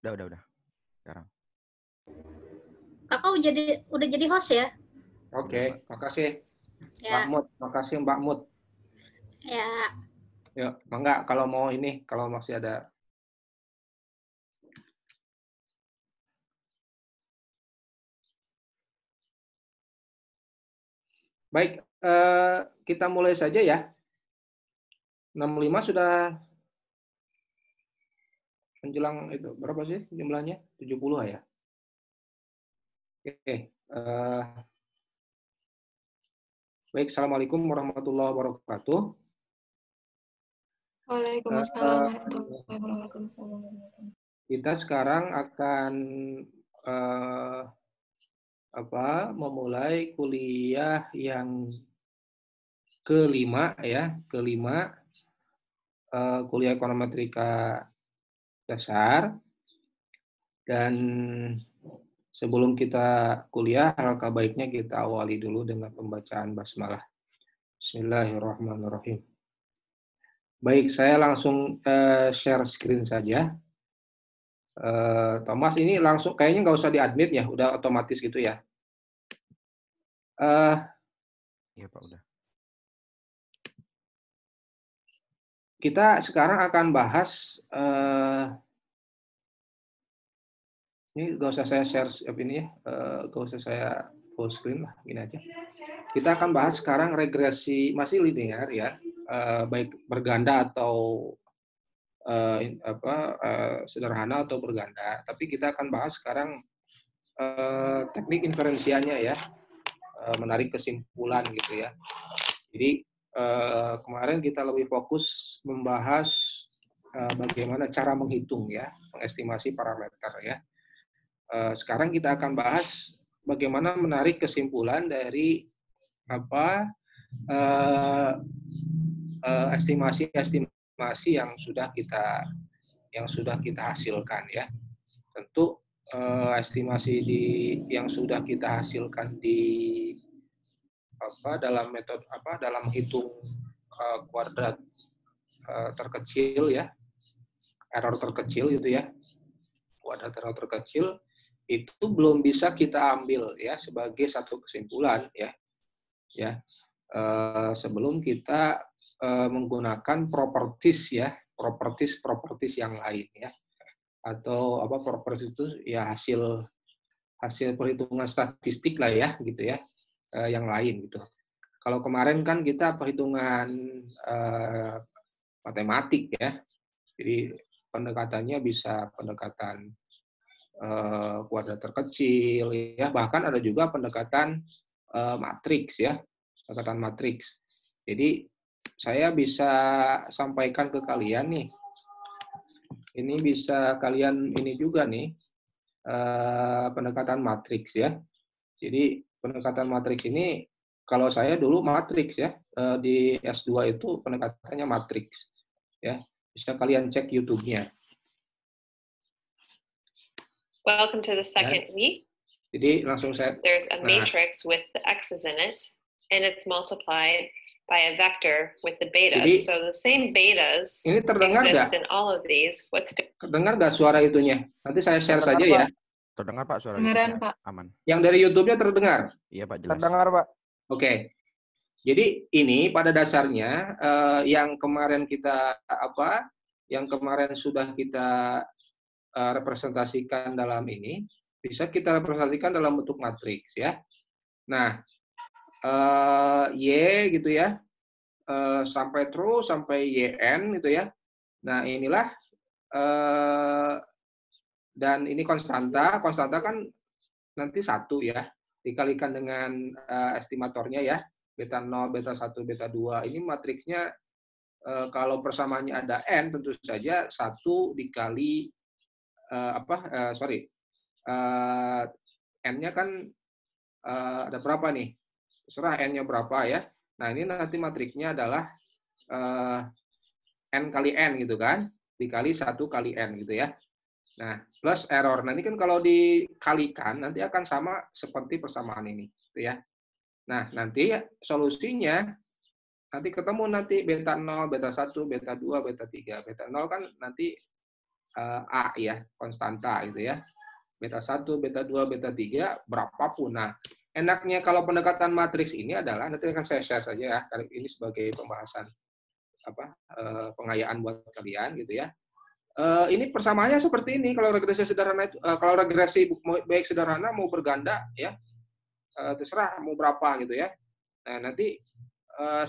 Udah. Sekarang. Kakak udah jadi host ya? Oke, makasih Ya. Mbak Mut. Makasih Mbak Mut. Ya. Yuk, enggak kalau mau ini, kalau masih ada. Baik, kita mulai saja ya. 65 sudah menjelang itu berapa sih jumlahnya? 70 ya. Oke. Baik, Assalamualaikum warahmatullahi wabarakatuh. Waalaikumsalam warahmatullahi wabarakatuh. Kita sekarang akan memulai kuliah yang kelima ya, kuliah ekonometrika dasar. Dan sebelum kita kuliah, alangkah baiknya kita awali dulu dengan pembacaan basmalah. Bismillahirrahmanirrahim. Baik, saya langsung share screen saja. Thomas, ini langsung kayaknya nggak usah di-admit ya, udah otomatis gitu ya. Iya Pak, udah. Kita sekarang akan bahas, ini nggak usah saya share ini ya, nggak usah saya full screen lah, gini aja. Kita akan bahas sekarang regresi masih linear ya, baik berganda atau sederhana atau berganda. Tapi kita akan bahas sekarang teknik inferensianya ya, menarik kesimpulan gitu ya. Jadi kemarin kita lebih fokus membahas bagaimana cara menghitung ya, mengestimasi parameter ya. Sekarang kita akan bahas bagaimana menarik kesimpulan dari estimasi yang sudah kita hasilkan ya. Tentu estimasi yang sudah kita hasilkan di dalam metode dalam menghitung kuadrat terkecil ya, error terkecil gitu ya, kuadrat error terkecil itu belum bisa kita ambil ya sebagai satu kesimpulan ya sebelum kita menggunakan properties yang lain ya, atau properties itu ya hasil perhitungan statistik lah ya gitu ya, yang lain gitu. Kalau kemarin kan kita perhitungan matematik ya, jadi pendekatannya bisa pendekatan kuadrat terkecil ya, bahkan ada juga pendekatan matriks ya, pendekatan matriks. Jadi saya bisa sampaikan ke kalian nih, ini bisa kalian ini juga nih, pendekatan matriks ya. Jadi pendekatan matriks ini kalau saya dulu matriks ya, di S2 itu pendekatannya matriks ya. Bisa kalian cek YouTube-nya. Welcome to the second week. Jadi langsung saya. There's a matrix with the x's in it, and it's multiplied by a vector with the betas. Jadi, so the same betas ini terdengar exist gak? in all of these. Terdengar nggak suara itunya? Nanti saya share saja ya. Terdengar Pak suara Dengaran, YouTube-nya? Pak. Aman. Yang dari YouTube-nya terdengar? Iya Pak, jelas. Terdengar Pak. Oke. Jadi ini pada dasarnya yang kemarin kita sudah kita representasikan dalam ini bisa kita representasikan dalam bentuk matriks ya. Nah, Y gitu ya, sampai YN gitu ya. Nah inilah dan ini konstanta kan nanti 1 ya, dikalikan dengan estimatornya ya, beta 0, beta 1, beta 2. Ini matriksnya kalau persamaannya ada N, tentu saja 1 dikali N-nya kan ada berapa nih? Terserah N-nya berapa ya. Nah, ini nanti matriksnya adalah N kali N gitu kan, dikali 1 kali N gitu ya. Nah, plus error. Nanti kan kalau dikalikan, nanti akan sama seperti persamaan ini gitu ya. Nah, nanti solusinya, nanti ketemu nanti beta 0, beta 1, beta 2, beta 3. Beta 0 kan nanti A ya, konstanta gitu ya. Beta 1, beta 2, beta 3, berapapun. Nah, enaknya kalau pendekatan matriks ini adalah, nanti akan saya share saja ya, kali ini sebagai pembahasan pengayaan buat kalian gitu ya. Ini persamaannya seperti ini kalau regresi sederhana itu, kalau regresi baik sederhana mau berganda ya, terserah mau berapa gitu ya. Nah, nanti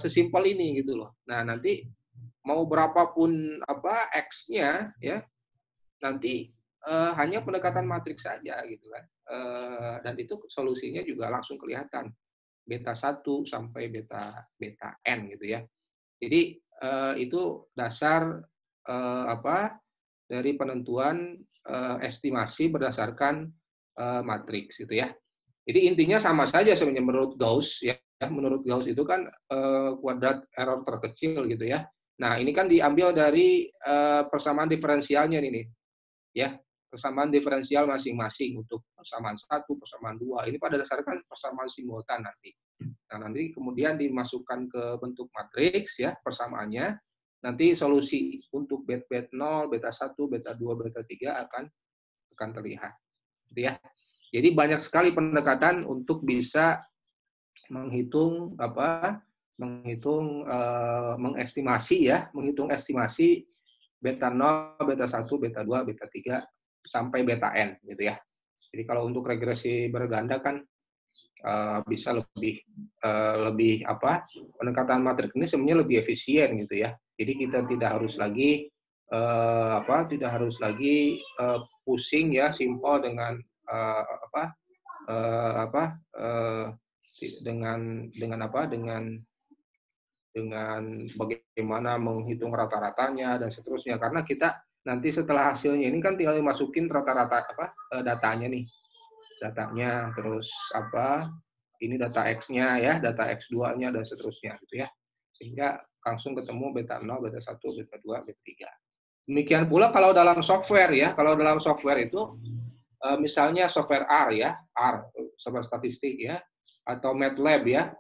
sesimpel ini gitu loh. Nah, nanti mau berapapun X-nya ya, nanti hanya pendekatan matriks saja gitu kan. Dan itu solusinya juga langsung kelihatan. Beta 1 sampai beta N gitu ya. Jadi itu dasar dari penentuan estimasi berdasarkan matriks gitu ya. Jadi intinya sama saja sebenarnya menurut Gauss ya. Menurut Gauss itu kan kuadrat error terkecil gitu ya. Nah, ini kan diambil dari persamaan diferensialnya ini nih. Ya, persamaan diferensial masing-masing untuk persamaan 1, persamaan 2. Ini pada dasarnya kan persamaan simultan nanti. Nah, nanti kemudian dimasukkan ke bentuk matriks ya persamaannya. Nanti solusi untuk beta 0, beta 1, beta 2, beta 3 akan terlihat. Gitu ya. Jadi banyak sekali pendekatan untuk bisa menghitung menghitung estimasi beta 0, beta 1, beta 2, beta 3 sampai beta N gitu ya. Jadi kalau untuk regresi berganda kan bisa lebih pendekatan matriks ini sebenarnya lebih efisien gitu ya. Jadi kita tidak harus lagi pusing ya, simpel dengan dengan bagaimana menghitung rata-ratanya dan seterusnya, karena kita nanti setelah hasilnya ini kan tinggal dimasukin rata-rata datanya nih, terus ini data X-nya ya, data X2-nya dan seterusnya gitu ya, sehingga langsung ketemu beta 0, beta 1, beta 2, beta 3. Demikian pula kalau dalam software ya, kalau dalam software itu misalnya software R ya, software statistik ya, atau MATLAB ya.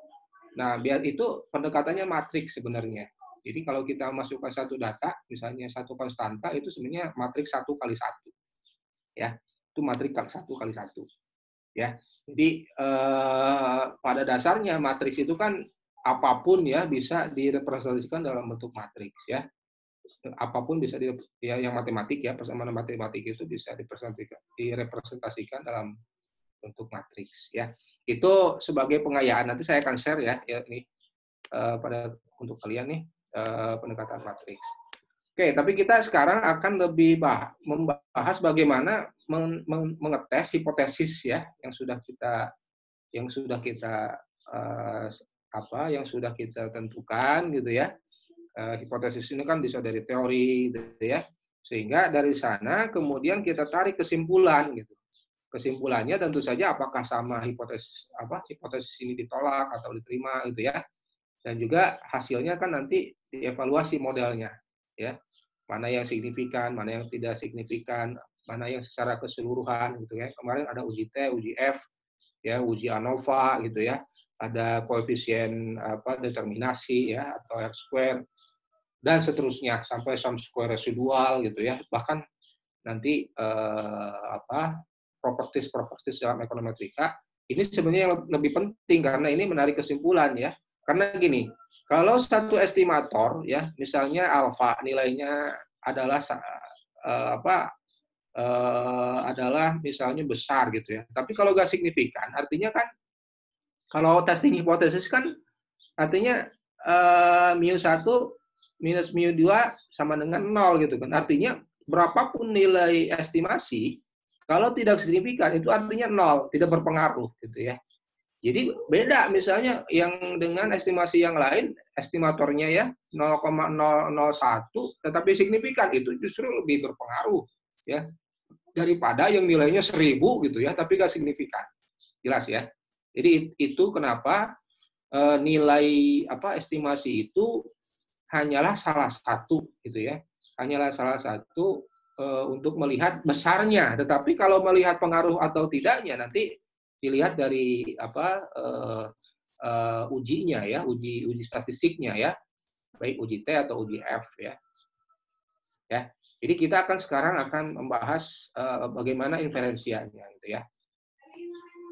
Nah, biar itu pendekatannya matriks sebenarnya. Jadi kalau kita masukkan satu data, misalnya satu konstanta, itu sebenarnya matriks 1 kali 1. Ya, itu matriks 1 kali 1. Ya. Jadi pada dasarnya matriks itu kan apapun ya bisa direpresentasikan dalam bentuk matriks ya. Apapun bisa yang matematik ya, persamaan matematik itu bisa direpresentasikan dalam bentuk matriks ya. Itu sebagai pengayaan, nanti saya akan share ya ini untuk kalian nih pendekatan matriks. Oke, tapi kita sekarang akan lebih membahas bagaimana mengetes hipotesis ya yang sudah kita tentukan gitu ya. Hipotesis ini kan bisa dari teori gitu ya. Sehingga dari sana kemudian kita tarik kesimpulan gitu. Kesimpulannya tentu saja apakah sama hipotesis ini ditolak atau diterima gitu ya. Dan juga hasilnya kan nanti dievaluasi modelnya ya. Mana yang signifikan, mana yang tidak signifikan, mana yang secara keseluruhan gitu ya. Kemarin ada uji T, uji F, ya, uji ANOVA gitu ya. Ada koefisien determinasi ya atau R square dan seterusnya sampai sum square residual gitu ya. Bahkan nanti properties dalam ekonometrika ini sebenarnya lebih penting karena ini menarik kesimpulan ya. Karena gini, kalau satu estimator ya, misalnya alfa nilainya adalah adalah misalnya besar gitu ya. Tapi kalau nggak signifikan, artinya kan kalau testing hipotesis kan artinya mu1 minus mu2 sama dengan 0 gitu kan. Artinya berapapun nilai estimasi, kalau tidak signifikan itu artinya 0, tidak berpengaruh gitu ya. Jadi beda misalnya yang dengan estimasi yang lain, estimatornya ya 0,001 tetapi signifikan, itu justru lebih berpengaruh ya daripada yang nilainya 1000 gitu ya tapi nggak signifikan. Jelas ya. Jadi itu kenapa nilai estimasi itu hanyalah salah satu gitu ya. Hanyalah salah satu untuk melihat besarnya, tetapi kalau melihat pengaruh atau tidaknya nanti dilihat dari ujinya ya, uji statistiknya ya, baik uji T atau uji F ya. Ya. Jadi kita sekarang akan membahas bagaimana inferensianya gitu ya.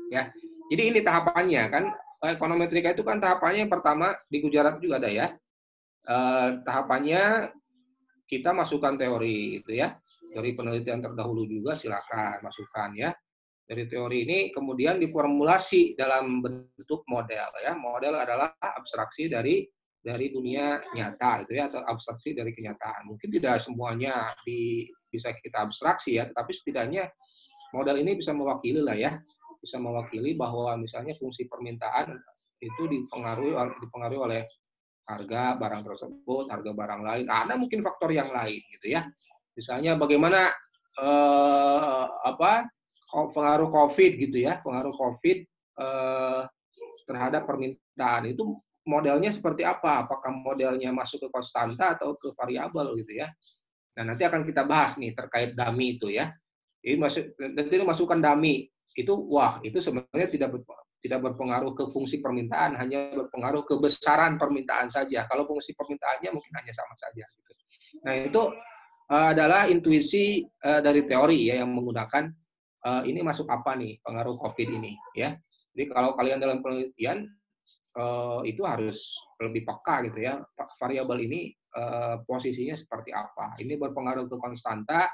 Ya. Jadi ini tahapannya kan, ekonometrika itu kan tahapannya yang pertama di Gujarat juga ada ya. Tahapannya kita masukkan teori gitu ya. Dari penelitian terdahulu juga silakan masukkan ya. Dari teori ini kemudian diformulasi dalam bentuk model ya. Model adalah abstraksi dari dunia nyata gitu ya, atau abstraksi dari kenyataan. Mungkin tidak semuanya bisa kita abstraksi ya, tapi setidaknya model ini bisa mewakili lah ya. Bisa mewakili bahwa misalnya fungsi permintaan itu dipengaruhi oleh harga barang tersebut, harga barang lain. Ada mungkin faktor yang lain gitu ya. Misalnya bagaimana pengaruh COVID gitu ya, pengaruh COVID terhadap permintaan itu modelnya seperti apa? Apakah modelnya masuk ke konstanta atau ke variabel gitu ya? Nah, nanti akan kita bahas nih terkait dummy itu ya. Jadi nanti masukkan dummy itu, wah itu sebenarnya tidak berpengaruh ke fungsi permintaan, hanya berpengaruh ke besaran permintaan saja. Kalau fungsi permintaannya mungkin hanya sama saja. Gitu. Nah itu adalah intuisi dari teori ya yang menggunakan ini masuk apa nih pengaruh COVID ini ya. Jadi kalau kalian dalam penelitian itu harus lebih peka gitu ya, variabel ini posisinya seperti apa, ini berpengaruh ke konstanta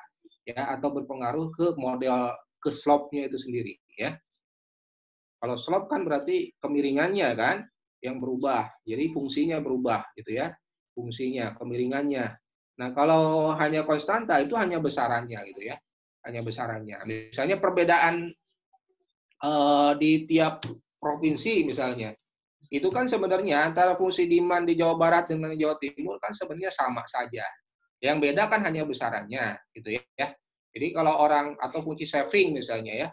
ya atau berpengaruh ke model, ke slope-nya itu sendiri ya. Kalau slope kan berarti kemiringannya kan yang berubah, jadi fungsinya berubah gitu ya, fungsinya kemiringannya. Nah kalau hanya konstanta itu hanya besarannya gitu ya, hanya besarannya. Misalnya perbedaan di tiap provinsi misalnya, itu kan sebenarnya antara fungsi demand di Jawa Barat dengan Jawa Timur kan sebenarnya sama saja. Yang beda kan hanya besarannya, gitu ya. Jadi kalau orang atau fungsi saving misalnya ya,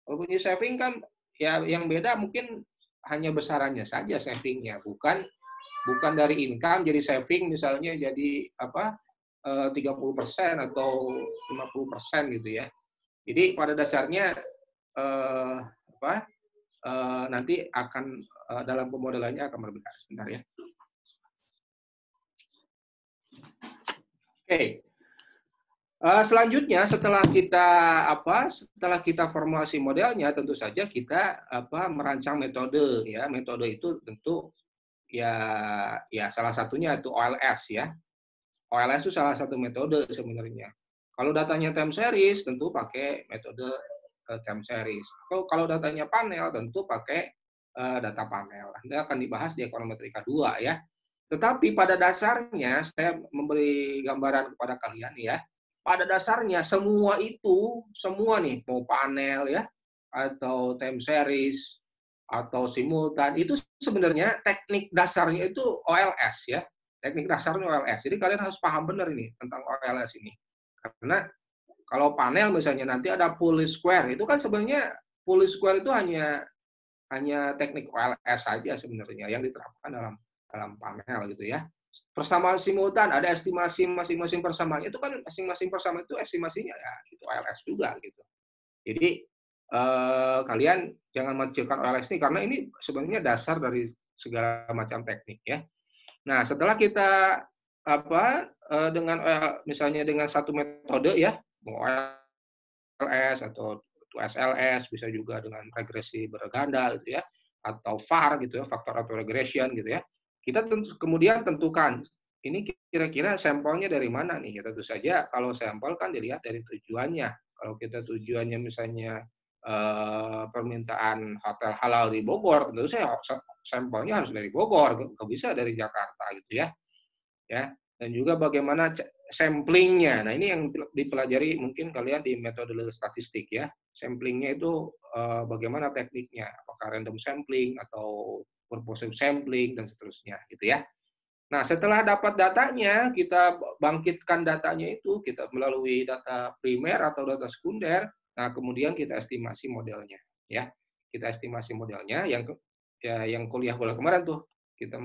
kalau fungsi saving kan ya yang beda mungkin hanya besarannya saja savingnya, bukan dari income jadi saving misalnya jadi 30% atau 50% gitu ya. Jadi pada dasarnya nanti akan dalam pemodelannya akan berbeda. Sebentar ya. Oke. Selanjutnya setelah kita formulasi modelnya, tentu saja kita merancang metode ya. Metode itu tentu ya salah satunya itu OLS ya. OLS itu salah satu metode sebenarnya. Kalau datanya time series tentu pakai metode time series. Kalau datanya panel tentu pakai data panel. Nanti akan dibahas di ekonometrika 2 ya. Tetapi pada dasarnya saya memberi gambaran kepada kalian ya. Pada dasarnya semua nih mau panel ya atau time series atau simultan itu sebenarnya teknik dasarnya itu OLS ya. Teknik dasarnya OLS. Jadi kalian harus paham benar ini tentang OLS ini. Karena kalau panel misalnya nanti ada pull square, itu kan sebenarnya pull square itu hanya teknik OLS saja sebenarnya yang diterapkan dalam panel gitu ya. Persamaan simultan ada estimasi masing-masing persamaan, itu kan masing-masing persamaan itu estimasinya ya itu OLS juga gitu. Jadi kalian jangan mengecilkan OLS ini karena ini sebenarnya dasar dari segala macam teknik ya. Nah, setelah kita dengan misalnya dengan satu metode ya, OLS atau SLS, bisa juga dengan regresi berganda gitu ya, atau VAR gitu ya, factor auto regression gitu ya. Kita kemudian tentukan ini kira-kira sampelnya dari mana nih. Tentu saja kalau sampel kan dilihat dari tujuannya. Kalau kita tujuannya misalnya permintaan hotel halal di Bogor, tentu saja sampelnya harus dari Bogor, nggak bisa dari Jakarta gitu ya. Ya, dan juga bagaimana samplingnya. Nah ini yang dipelajari mungkin kalian di metode statistik ya. Samplingnya itu bagaimana tekniknya, apakah random sampling atau purposive sampling dan seterusnya gitu ya. Nah setelah dapat datanya, kita bangkitkan datanya itu kita melalui data primer atau data sekunder. Nah kemudian kita estimasi modelnya ya. Kita estimasi modelnya yang kuliah kemarin tuh kita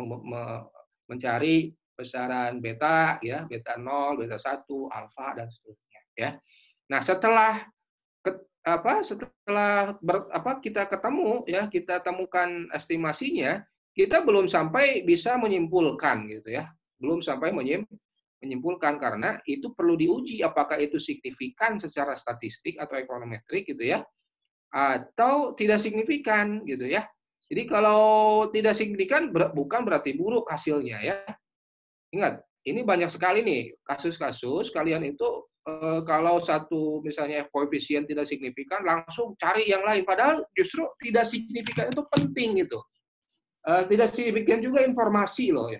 mencari besaran beta ya, beta 0, beta 1, alfa dan seterusnya ya. Nah, setelah kita ketemu ya, kita temukan estimasinya, kita belum sampai bisa menyimpulkan gitu ya. Belum sampai menyimpulkan karena itu perlu diuji apakah itu signifikan secara statistik atau ekonometrik gitu ya, atau tidak signifikan gitu ya. Jadi kalau tidak signifikan bukan berarti buruk hasilnya ya. Ingat, ini banyak sekali nih kasus-kasus kalian itu kalau satu misalnya koefisien tidak signifikan langsung cari yang lain padahal justru tidak signifikan itu penting gitu. Tidak signifikan juga informasi loh ya.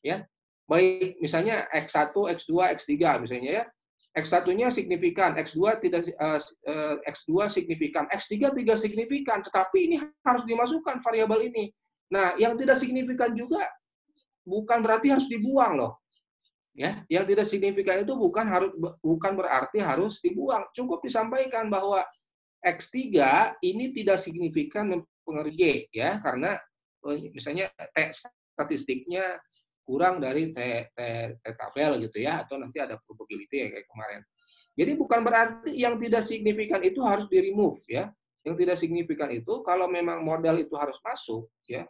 Ya. Baik misalnya X1, X2, X3 misalnya ya. X1-nya signifikan, X2 tidak X2 signifikan, X3 tidak signifikan, tetapi ini harus dimasukkan variabel ini. Nah, yang tidak signifikan juga bukan berarti harus dibuang loh. Ya, yang tidak signifikan itu bukan berarti harus dibuang. Cukup disampaikan bahwa X3 ini tidak signifikan mempengaruhi Y ya, karena misalnya T statistiknya kurang dari T tabel gitu ya, atau nanti ada probability ya kayak kemarin. Jadi bukan berarti yang tidak signifikan itu harus di-remove ya. Yang tidak signifikan itu kalau memang model itu harus masuk ya,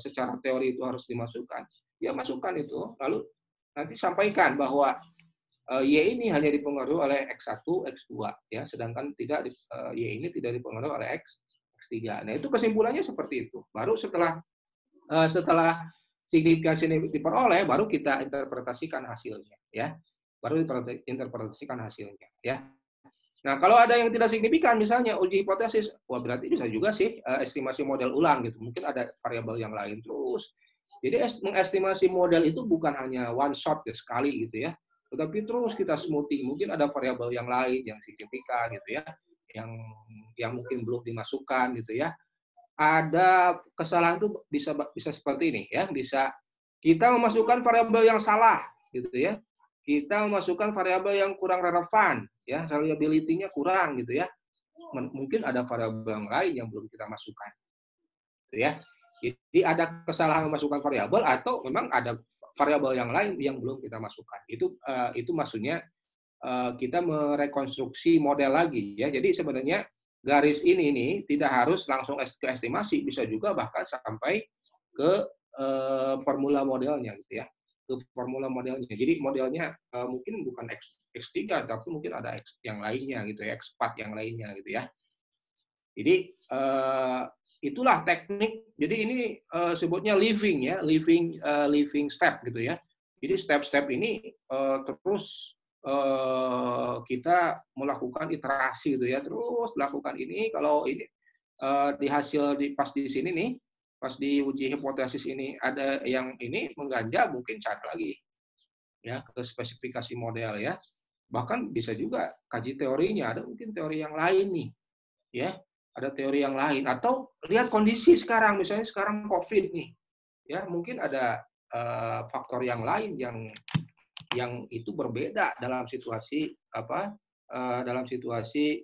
secara teori itu harus dimasukkan. Ya masukkan itu, lalu nanti sampaikan bahwa Y ini hanya dipengaruhi oleh X1, X2 ya, sedangkan Y ini tidak dipengaruhi oleh X3. Nah, itu kesimpulannya seperti itu. Baru setelah signifikansi diperoleh baru kita interpretasikan hasilnya ya. Baru interpretasikan hasilnya ya. Nah, kalau ada yang tidak signifikan misalnya uji hipotesis, wah berarti bisa juga sih estimasi model ulang gitu. Mungkin ada variabel yang lain terus. Jadi mengestimasi model itu bukan hanya one shot ya, sekali gitu ya. Tetapi terus kita smoothing, mungkin ada variabel yang lain yang signifikan gitu ya, yang mungkin belum dimasukkan gitu ya. Ada kesalahan itu bisa seperti ini ya, bisa kita memasukkan variabel yang salah gitu ya. Kita memasukkan variabel yang kurang relevan ya, reliability-nya kurang gitu ya. Mungkin ada variabel yang lain yang belum kita masukkan. Gitu ya. Jadi ada kesalahan memasukkan variabel atau memang ada variabel yang lain yang belum kita masukkan. Itu maksudnya kita merekonstruksi model lagi ya. Jadi sebenarnya garis ini tidak harus langsung ke estimasi, bisa juga bahkan sampai ke formula modelnya gitu ya. Ke formula modelnya. Jadi modelnya mungkin bukan X3 tapi mungkin ada X yang lainnya gitu ya, X4 yang lainnya gitu ya. Jadi itulah teknik. Jadi ini sebutnya living ya, living step gitu ya. Jadi step-step ini terus kita melakukan iterasi gitu ya, terus lakukan ini. Kalau ini di hasil pas di sini nih, pas di uji hipotesis ini ada yang ini mengganjal, mungkin cari lagi ya ke spesifikasi model ya. Bahkan bisa juga kaji teorinya, ada mungkin teori yang lain nih ya. Ada teori yang lain atau lihat kondisi sekarang, misalnya sekarang COVID nih, ya mungkin ada faktor yang lain yang itu berbeda dalam situasi dalam situasi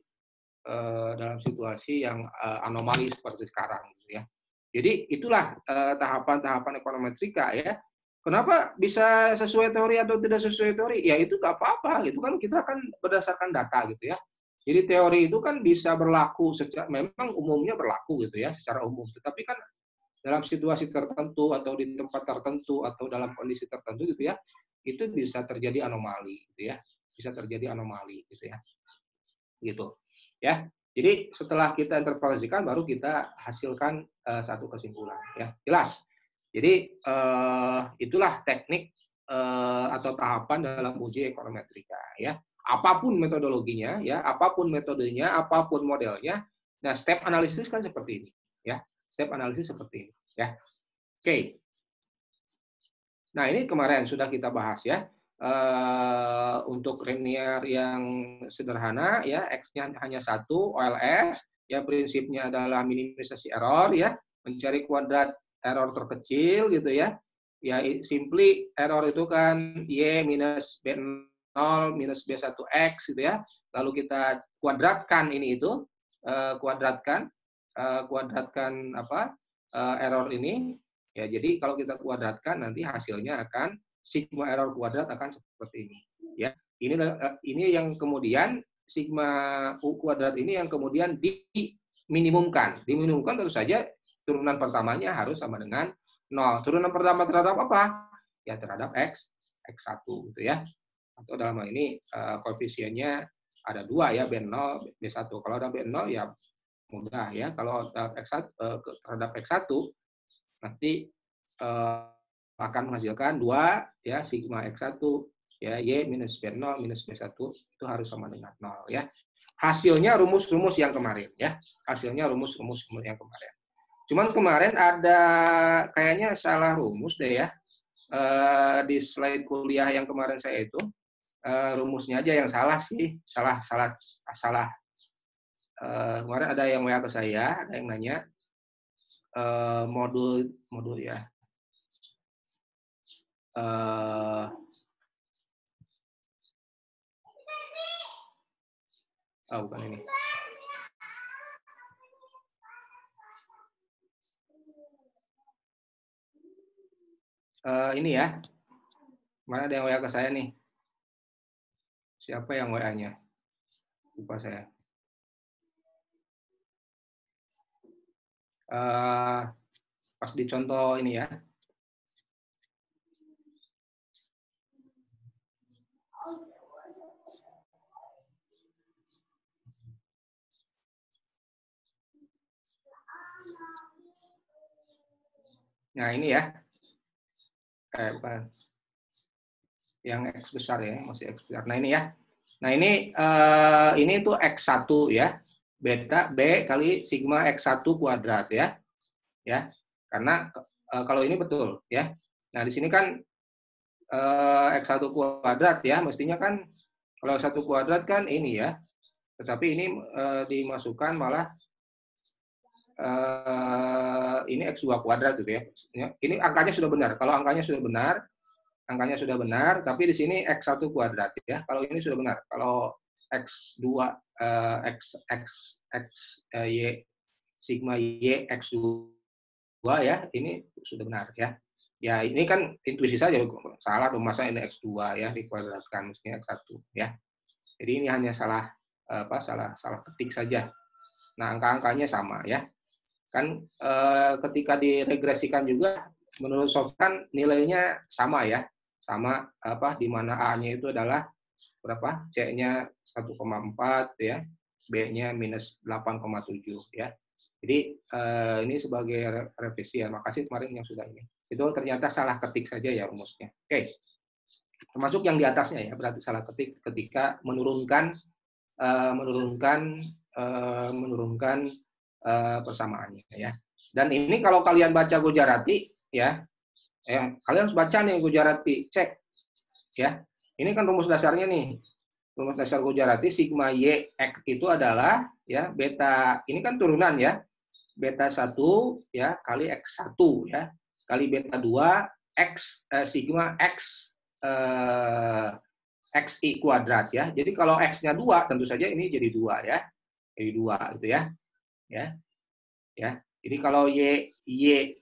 yang anomali seperti sekarang, gitu ya. Jadi itulah tahapan-tahapan ekonometrika ya. Kenapa bisa sesuai teori atau tidak sesuai teori? Ya itu nggak apa-apa, gitu kan kita kan berdasarkan data gitu ya. Jadi teori itu kan bisa berlaku memang umumnya berlaku gitu ya secara umum. Tetapi kan dalam situasi tertentu atau di tempat tertentu atau dalam kondisi tertentu gitu ya, itu bisa terjadi anomali gitu ya. Bisa terjadi anomali gitu ya. Gitu. Ya. Jadi setelah kita interpretasikan baru kita hasilkan satu kesimpulan ya. Jelas. Jadi itulah teknik atau tahapan dalam uji ekonometrika ya. Apapun metodologinya, ya, apapun metodenya, apapun modelnya, nah step analisis kan seperti ini, ya, step analisis seperti ini, ya. Oke. Nah ini kemarin sudah kita bahas ya, untuk linear yang sederhana, ya, x-nya hanya 1, OLS, ya prinsipnya adalah minimalisasi error, ya, mencari kuadrat error terkecil gitu ya, ya simply error itu kan y minus b0 minus B1X gitu ya. Lalu kita kuadratkan ini itu, kuadratkan error ini. Ya, jadi kalau kita kuadratkan nanti hasilnya akan sigma error kuadrat akan seperti ini. Ya, ini yang kemudian sigma U kuadrat ini yang kemudian diminimumkan. Diminimumkan tentu saja turunan pertamanya harus sama dengan 0. Turunan pertama terhadap apa? Ya terhadap X X1 gitu ya. Atau dalam hal ini koefisiennya ada 2 ya, B0, B1. Kalau ada B0 ya mudah ya. Kalau terhadap X1 nanti akan menghasilkan 2 ya, sigma X1 ya, Y minus B0 minus B1 itu harus sama dengan 0 ya. Hasilnya rumus-rumus yang kemarin ya. Hasilnya rumus-rumus yang kemarin. Cuman kemarin ada kayaknya salah rumus deh ya. Di slide kuliah yang kemarin saya itu rumusnya aja yang salah sih. Salah. Kemarin ada yang WA ke saya, ada yang nanya modul ya. Bukan ini. Ini ya. Mana ada yang WA ke saya nih? Siapa yang WA-nya? Lupa saya. Pas dicontoh ini ya. Nah, ini ya. Bukan. Yang X besar ya, masih X besar. Nah, ini ya. Nah, ini tuh X1 ya. Beta B kali sigma X1 kuadrat ya. Ya. Karena kalau ini betul ya. Nah, di sini kan X1 kuadrat ya, mestinya kan kalau 1 kuadrat kan ini ya. Tetapi ini dimasukkan malah ini X2 kuadrat gitu ya. Ini angkanya sudah benar. Kalau angkanya sudah benar, tapi di sini X1 kuadrat ya. Kalau ini sudah benar. Kalau X2 Y sigma Y X2 ya, ini sudah benar ya. Ya, ini kan intuisi saja, salah dong, masa ini X2 ya dikuadratkan, mestinya X1 ya. Jadi ini hanya salah ketik saja. Nah, angka-angkanya sama ya. Kan ketika diregresikan juga menurut software nilainya sama ya. Sama di mana A-nya itu adalah berapa? C-nya 1,4 ya. B-nya minus 8,7 ya. Jadi ini sebagai revisi ya. Makasih kemarin yang sudah ini. Itu ternyata salah ketik saja ya rumusnya. Oke. Termasuk yang di atasnya ya, berarti salah ketik ketika menurunkan persamaannya ya. Dan ini kalau kalian baca Gujarati ya, kalian harus baca nih Gujarati, cek ya. Ini kan rumus dasarnya nih. Rumus dasar Gujarati sigma Y X itu adalah ya beta, ini kan turunan ya. Beta 1 ya kali X1 ya kali beta 2 X sigma X XI kuadrat ya. Jadi kalau X-nya 2 tentu saja ini jadi 2 ya. Jadi 2 gitu ya. Ya. Jadi kalau Y 2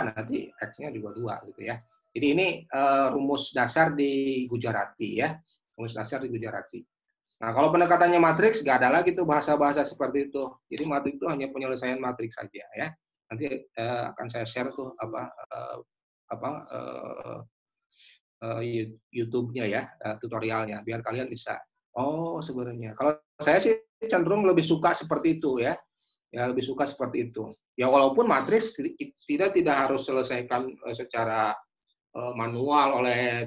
nanti X-nya juga 2 gitu ya. Jadi ini rumus dasar di Gujarati ya. Rumus dasar di Gujarati. Nah, kalau pendekatannya matriks nggak ada lagi tuh bahasa-bahasa seperti itu. Jadi matriks itu hanya penyelesaian matriks saja ya. Nanti akan saya share tuh YouTube-nya ya, tutorialnya biar kalian bisa. Oh, sebenarnya kalau saya sih cenderung lebih suka seperti itu ya. Ya lebih suka seperti itu. Ya walaupun matriks tidak harus selesaikan secara manual oleh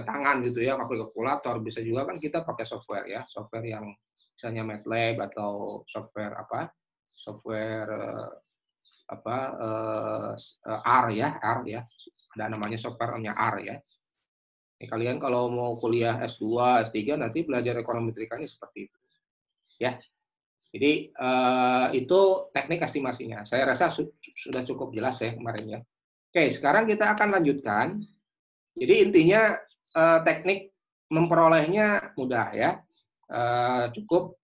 tangan gitu ya, pakai kalkulator. Bisa juga kan kita pakai software ya, software yang misalnya MATLAB atau software R ya, ada namanya softwarenya R ya. Ini kalian kalau mau kuliah S2, S3 nanti belajar ekonometrikanya seperti itu ya. Jadi itu teknik estimasinya. Saya rasa sudah cukup jelas ya kemarin ya. Oke, sekarang kita akan lanjutkan. Jadi intinya teknik memperolehnya mudah ya, cukup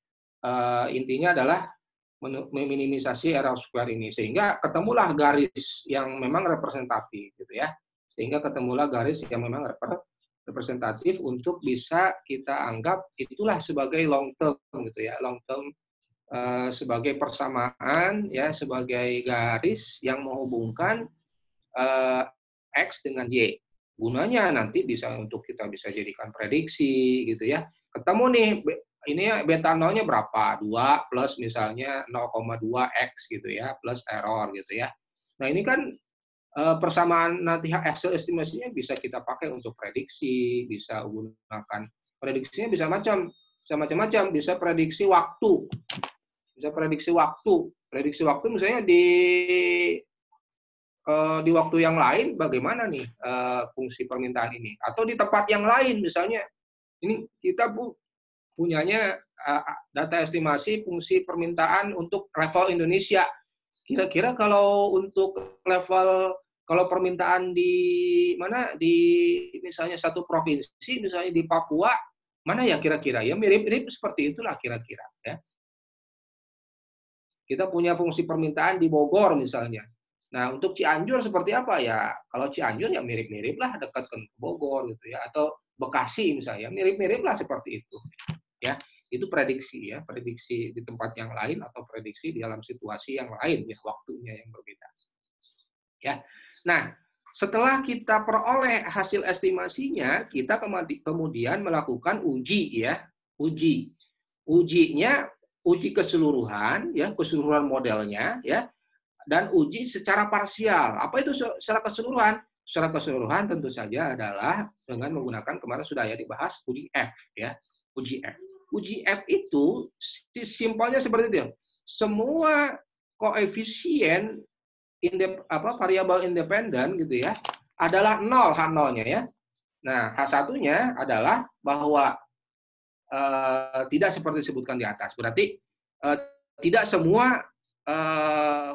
intinya adalah meminimisasi error square ini sehingga ketemulah garis yang memang representatif gitu ya, sehingga ketemulah garis yang memang representatif untuk bisa kita anggap itulah sebagai long term gitu ya, long term sebagai persamaan, ya, sebagai garis yang menghubungkan X dengan Y. Gunanya nanti bisa untuk kita bisa jadikan prediksi gitu ya. Ketemu nih, ini beta nolnya berapa? 2 plus misalnya 0,2 X gitu ya, plus error gitu ya. Nah ini kan persamaan nanti hasil estimasinya bisa kita pakai untuk prediksi, bisa gunakan prediksinya bisa macam-macam, bisa prediksi waktu. Bisa prediksi waktu. Prediksi waktu misalnya di waktu yang lain bagaimana nih fungsi permintaan ini, atau di tempat yang lain misalnya ini kita punyanya data estimasi fungsi permintaan untuk level Indonesia. Kira-kira kalau untuk level kalau permintaan di mana di misalnya satu provinsi misalnya di Papua mana ya kira-kira ya mirip-mirip seperti itulah kira-kira ya. Kita punya fungsi permintaan di Bogor misalnya. Nah, untuk Cianjur seperti apa ya? Kalau Cianjur ya mirip-mirip lah dekat ke Bogor gitu ya, atau Bekasi misalnya, mirip-mirip lah seperti itu. Ya, itu prediksi ya, prediksi di tempat yang lain atau prediksi di dalam situasi yang lain ya, waktunya yang berbeda. Ya. Nah, setelah kita peroleh hasil estimasinya, kita kemudian melakukan uji ya, uji. Ujinya uji keseluruhan ya, keseluruhan modelnya ya, dan uji secara parsial. Apa itu secara keseluruhan? Secara keseluruhan tentu saja adalah dengan menggunakan kemarin sudah ya dibahas uji F ya. Uji F. Uji F itu simpelnya seperti itu. Semua koefisien variabel independen gitu ya adalah 0 H0-nya ya. Nah, H1-nya adalah bahwa tidak seperti disebutkan di atas. Berarti tidak semua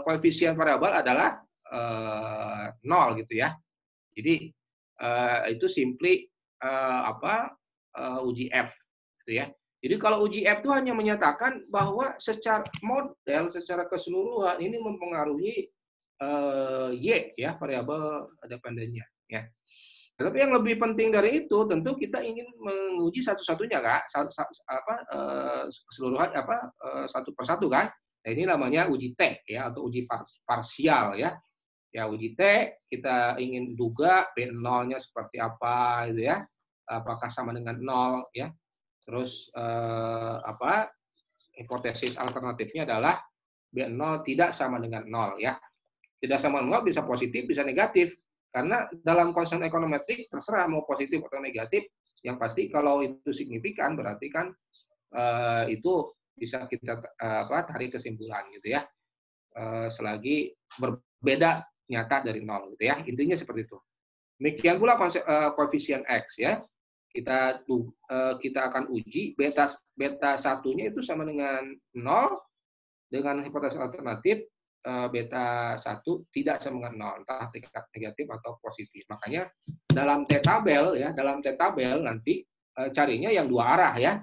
koefisien variabel adalah 0 gitu ya. Jadi itu simply uji F gitu ya. Jadi kalau uji F itu hanya menyatakan bahwa secara model secara keseluruhan ini mempengaruhi Y ya, variabel dependennya ya. Tapi yang lebih penting dari itu tentu kita ingin menguji satu-satunya Kak, keseluruhan satu persatu kan. Nah, ini namanya uji T ya atau uji parsial ya. Ya uji T kita ingin duga B0-nya seperti apa gitu ya. Apakah sama dengan 0 ya. Terus hipotesis alternatifnya adalah B0 tidak sama dengan 0 ya. Tidak sama dengan 0 bisa positif, bisa negatif. Karena dalam konsep ekonometrik terserah mau positif atau negatif, yang pasti kalau itu signifikan berarti kan itu bisa kita tarik kesimpulan gitu ya. Selagi berbeda nyata dari 0 gitu ya. Intinya seperti itu. Demikian pula konsep koefisien X ya. Kita akan uji beta satunya itu sama dengan 0 dengan hipotesis alternatif beta 1 tidak sama dengan 0, entah negatif atau positif. Makanya dalam T-tabel ya, dalam T-tabel nanti carinya yang dua arah ya.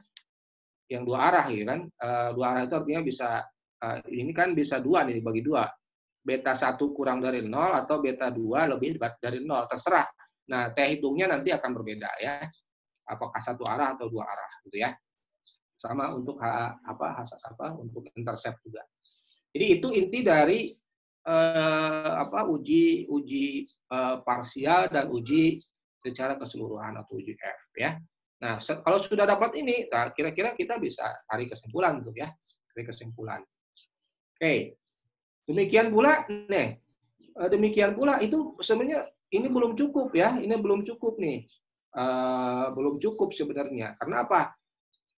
Yang dua arah ya kan. Dua arah itu artinya bisa ini kan bisa dua nih dibagi dua. Beta 1 kurang dari 0 atau beta 2 lebih dari 0, terserah. Nah, T hitungnya nanti akan berbeda ya. Apakah satu arah atau dua arah gitu ya. Sama untuk untuk intercept juga. Jadi itu inti dari uji parsial dan uji secara keseluruhan atau uji F ya. Nah, kalau sudah dapat ini, nah, kira-kira kita bisa tarik kesimpulan tuh ya, tarik kesimpulan. Oke, demikian pula itu sebenarnya ini belum cukup ya, ini belum cukup nih, belum cukup sebenarnya. Karena apa?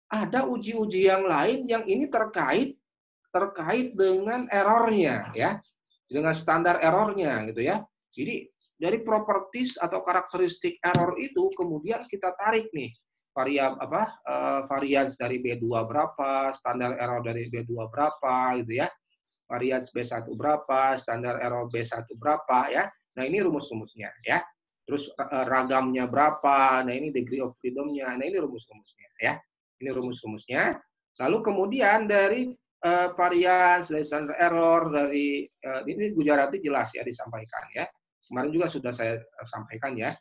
Ada uji-uji yang lain yang ini terkait dengan errornya ya, dengan standar errornya gitu ya. Jadi dari properties atau karakteristik error itu kemudian kita tarik nih varians dari B2 berapa, standar error dari B2 berapa gitu ya, varians B1 berapa, standar error B1 berapa ya. Nah ini rumus-rumusnya ya. Terus ragamnya berapa, nah ini degree of freedom-nya, nah ini rumus-rumusnya ya. Ini rumus-rumusnya. Lalu kemudian dari varians, dari standar error, dari ini Gujarati jelas ya disampaikan ya. Kemarin juga sudah saya sampaikan ya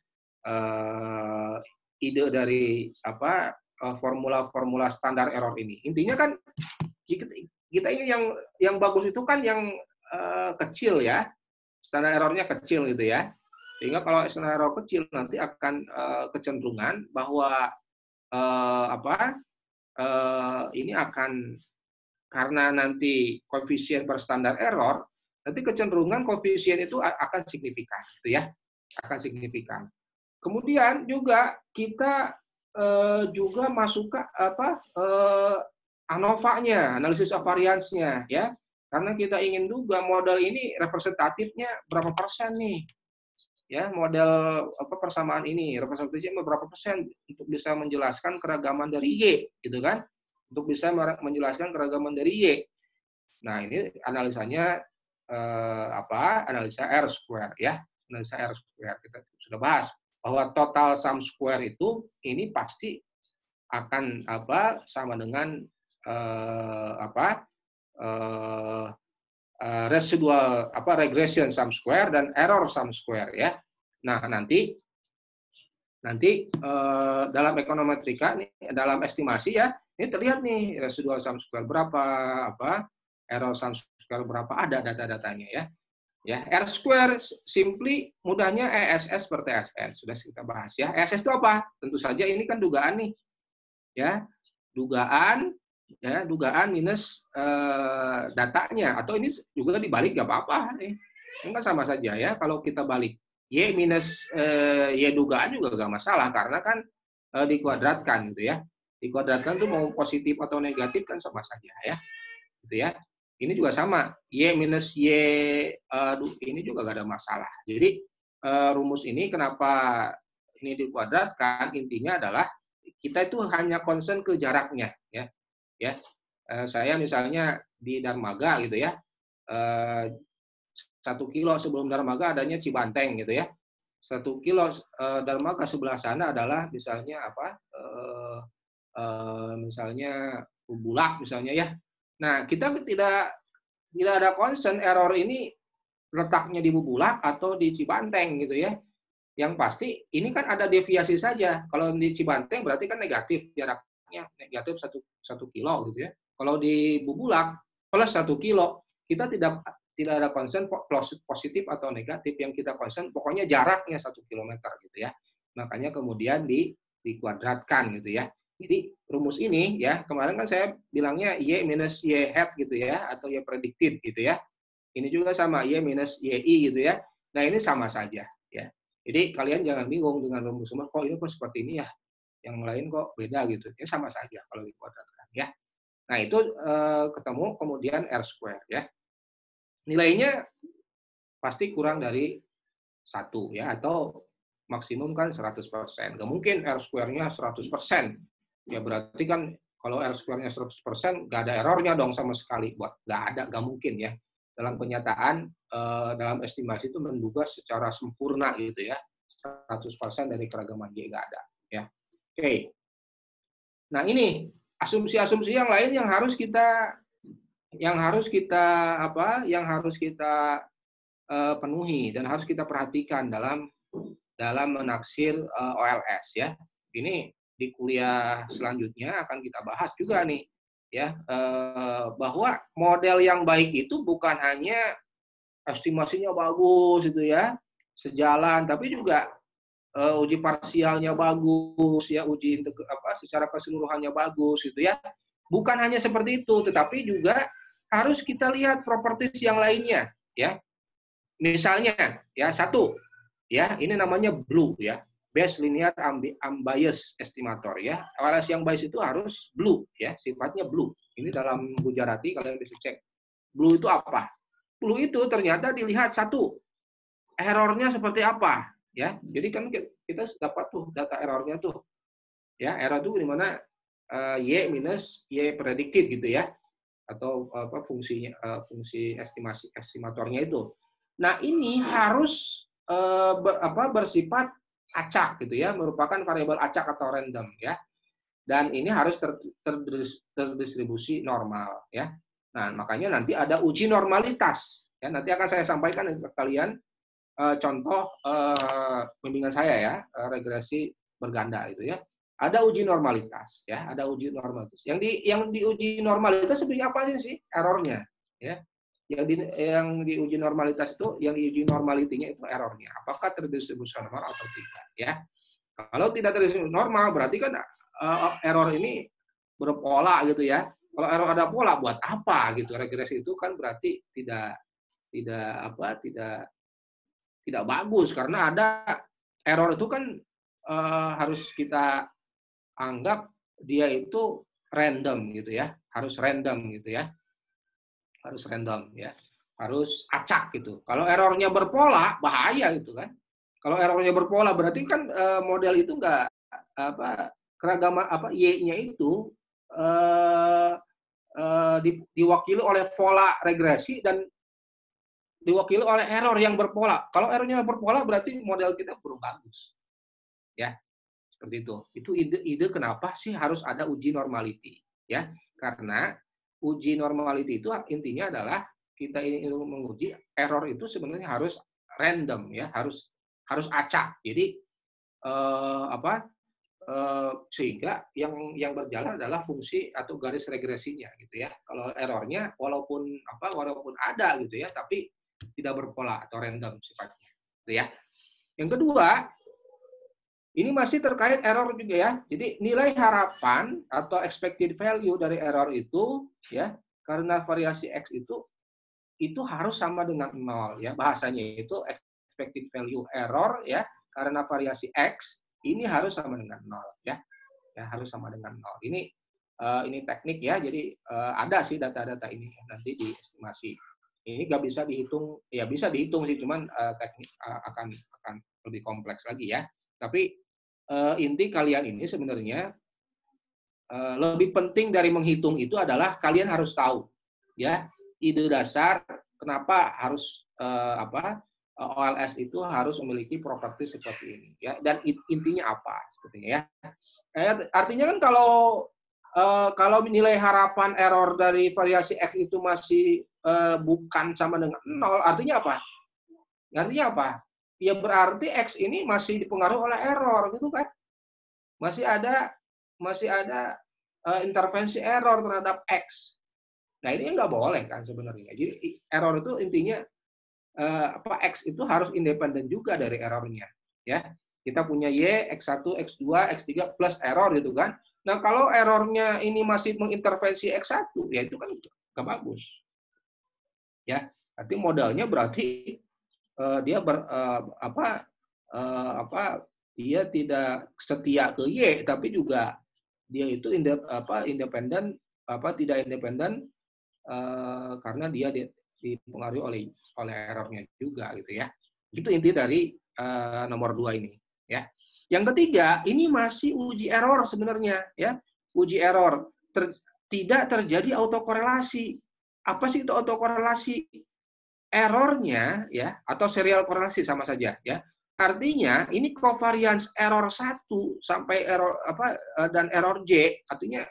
ide dari formula-formula standar error ini. Intinya kan kita ingin yang bagus itu kan yang kecil ya, standar errornya kecil gitu ya. Sehingga kalau standar error kecil nanti akan kecenderungan bahwa ini akan, karena nanti koefisien per standar error, nanti kecenderungan koefisien itu akan signifikan, gitu ya, akan signifikan. Kemudian juga kita juga masuk ke ANOVA-nya, analisis of variance-nya, ya, karena kita ingin juga model ini representatifnya berapa persen nih, ya, model persamaan ini representatifnya berapa persen untuk bisa menjelaskan keragaman dari Y, gitu kan, untuk bisa menjelaskan keragaman dari Y. Nah, ini analisanya analisa R square, ya, analisa R square kita sudah bahas bahwa total sum square itu ini pasti akan sama dengan residual regression sum square dan error sum square, ya. Nah, nanti dalam ekonometrika nih, dalam estimasi ya, ini terlihat nih residual sum square berapa, error sum square berapa, ada data-datanya ya. Ya, R square simply mudahnya ESS per TSS, sudah kita bahas ya. ESS itu apa? Tentu saja ini kan dugaan nih. Ya, dugaan minus datanya, atau ini juga dibalik nggak apa-apa nih. Ini kan sama saja ya, kalau kita balik Y minus Y dugaan juga nggak masalah, karena kan dikuadratkan gitu ya. Dikuadratkan tuh mau positif atau negatif kan sama saja ya. Gitu ya. Ini juga sama, Y minus Y ini juga nggak ada masalah. Jadi rumus ini kenapa ini dikuadratkan, intinya adalah kita itu hanya concern ke jaraknya ya. Saya misalnya di Darmaga gitu ya, 1 kilo sebelum Darmaga adanya Cibanteng gitu ya. 1 kilo Darmaga sebelah sana adalah misalnya misalnya Bulak misalnya ya. Nah, kita tidak ada concern error ini letaknya di Bubulak atau di Cibanteng gitu ya. Yang pasti ini kan ada deviasi saja. Kalau di Cibanteng berarti kan negatif, jaraknya negatif 1 kilo gitu ya. Kalau di Bubulak plus 1 kilo, kita tidak ada concern positif atau negatif. Yang kita concern pokoknya jaraknya 1 kilometer gitu ya. Makanya kemudian dikuadratkan gitu ya. Jadi rumus ini ya, kemarin kan saya bilangnya Y minus Y hat gitu ya, atau Y predicted gitu ya. Ini juga sama, Y minus YI gitu ya. Nah, ini sama saja ya. Jadi kalian jangan bingung dengan rumus-rumus, kok ini kok seperti ini ya, yang lain kok beda gitu. Ini sama saja kalau dikuadratkan ya. Nah, itu ketemu kemudian R square ya. Nilainya pasti kurang dari 1 ya, atau maksimum kan 100%. Nggak mungkin R square-nya 100%. Ya berarti kan kalau R square-nya 100%, nggak ada errornya dong sama sekali. Nggak mungkin ya. Dalam penyataan, dalam estimasi itu menduga secara sempurna gitu ya. 100% dari keragaman Y nggak ada. Ya. Oke. Nah ini asumsi-asumsi yang lain yang harus kita penuhi dan harus kita perhatikan dalam menaksir OLS ya. Ini di kuliah selanjutnya akan kita bahas juga nih ya, bahwa model yang baik itu bukan hanya estimasinya bagus itu ya, sejalan, tapi juga uji parsialnya bagus ya, uji secara keseluruhannya bagus gitu ya. Bukan hanya seperti itu, tetapi juga harus kita lihat properties yang lainnya ya. Misalnya ya, satu ya, ini namanya blue ya, best linear unbiased estimator ya. OLS yang bias itu harus blue ya, sifatnya blue. Ini dalam Gujarati kalian bisa cek. Blue itu apa? Blue itu ternyata dilihat satu, errornya seperti apa ya. Jadi kan kita dapat tuh data errornya tuh. Ya, error itu di mana Y minus Y predicted gitu ya. Atau fungsi estimatornya itu. Nah, ini harus bersifat acak gitu ya, merupakan variabel acak atau random ya. Dan ini harus terdistribusi normal ya. Nah, makanya nanti ada uji normalitas ya. Nanti akan saya sampaikan ke kalian contoh bimbingan saya ya, regresi berganda itu ya. ada uji normalitas, ya, ada uji normalitas. Yang diuji normalitas sebenarnya apa sih errornya, ya? Yang diuji normalitas itu, yang diuji normalitinya itu errornya. Apakah terdistribusi normal atau tidak, ya? Kalau tidak terdistribusi normal, berarti kan error ini berpola gitu ya. Kalau error ada pola, buat apa gitu? Regresi itu kan berarti tidak bagus, karena ada error itu kan harus kita anggap dia itu random gitu ya, harus random gitu ya, harus random ya, harus acak gitu. Kalau errornya berpola bahaya gitu kan. Kalau errornya berpola berarti kan model itu nggak keragaman y-nya itu diwakili oleh pola regresi dan diwakili oleh error yang berpola. Kalau errornya berpola berarti model kita belum bagus. Ya, seperti itu. Itu ide kenapa sih harus ada uji normality, ya? Karena uji normality itu intinya adalah kita ingin menguji error itu sebenarnya harus random ya, harus acak. Jadi sehingga yang berjalan adalah fungsi atau garis regresinya gitu ya. Kalau errornya walaupun ada gitu ya, tapi tidak berpola atau random sifatnya, gitu ya. Yang kedua, ini masih terkait error juga ya. Jadi nilai harapan atau expected value dari error itu ya, karena variasi X itu harus sama dengan 0 ya. Bahasanya itu expected value error ya, karena variasi X ini harus sama dengan 0 ya. Ya, harus sama dengan 0. Ini teknik ya. Jadi ada sih data-data ini nanti diestimasi. Ini nggak bisa dihitung, ya bisa dihitung sih, cuman teknik akan lebih kompleks lagi ya. Tapi inti kalian ini sebenarnya lebih penting dari menghitung itu adalah kalian harus tahu ya ide dasar kenapa harus OLS itu harus memiliki properti seperti ini ya, dan intinya apa sebetulnya ya. Artinya kan kalau nilai harapan error dari variasi X itu masih bukan sama dengan 0, artinya apa? Artinya apa? Ya berarti X ini masih dipengaruhi oleh error gitu kan? Masih ada intervensi error terhadap X. Nah ini nggak boleh kan sebenarnya. Jadi error itu intinya X itu harus independen juga dari errornya. Ya, kita punya Y, X1, X2, X3 plus error gitu kan. Nah kalau errornya ini masih mengintervensi X1, ya itu kan nggak bagus. Ya, berarti modalnya berarti dia dia tidak setia ke Y, tapi juga dia itu independen tidak independen karena dia dipengaruhi oleh errornya juga gitu ya. Itu inti dari nomor 2 ini ya. Yang ketiga, ini masih uji error sebenarnya ya. Uji error tidak terjadi autokorelasi. Apa sih itu autokorelasi? Errornya ya, atau serial korelasi sama saja ya. Artinya ini covariance error 1 sampai error dan error J, artinya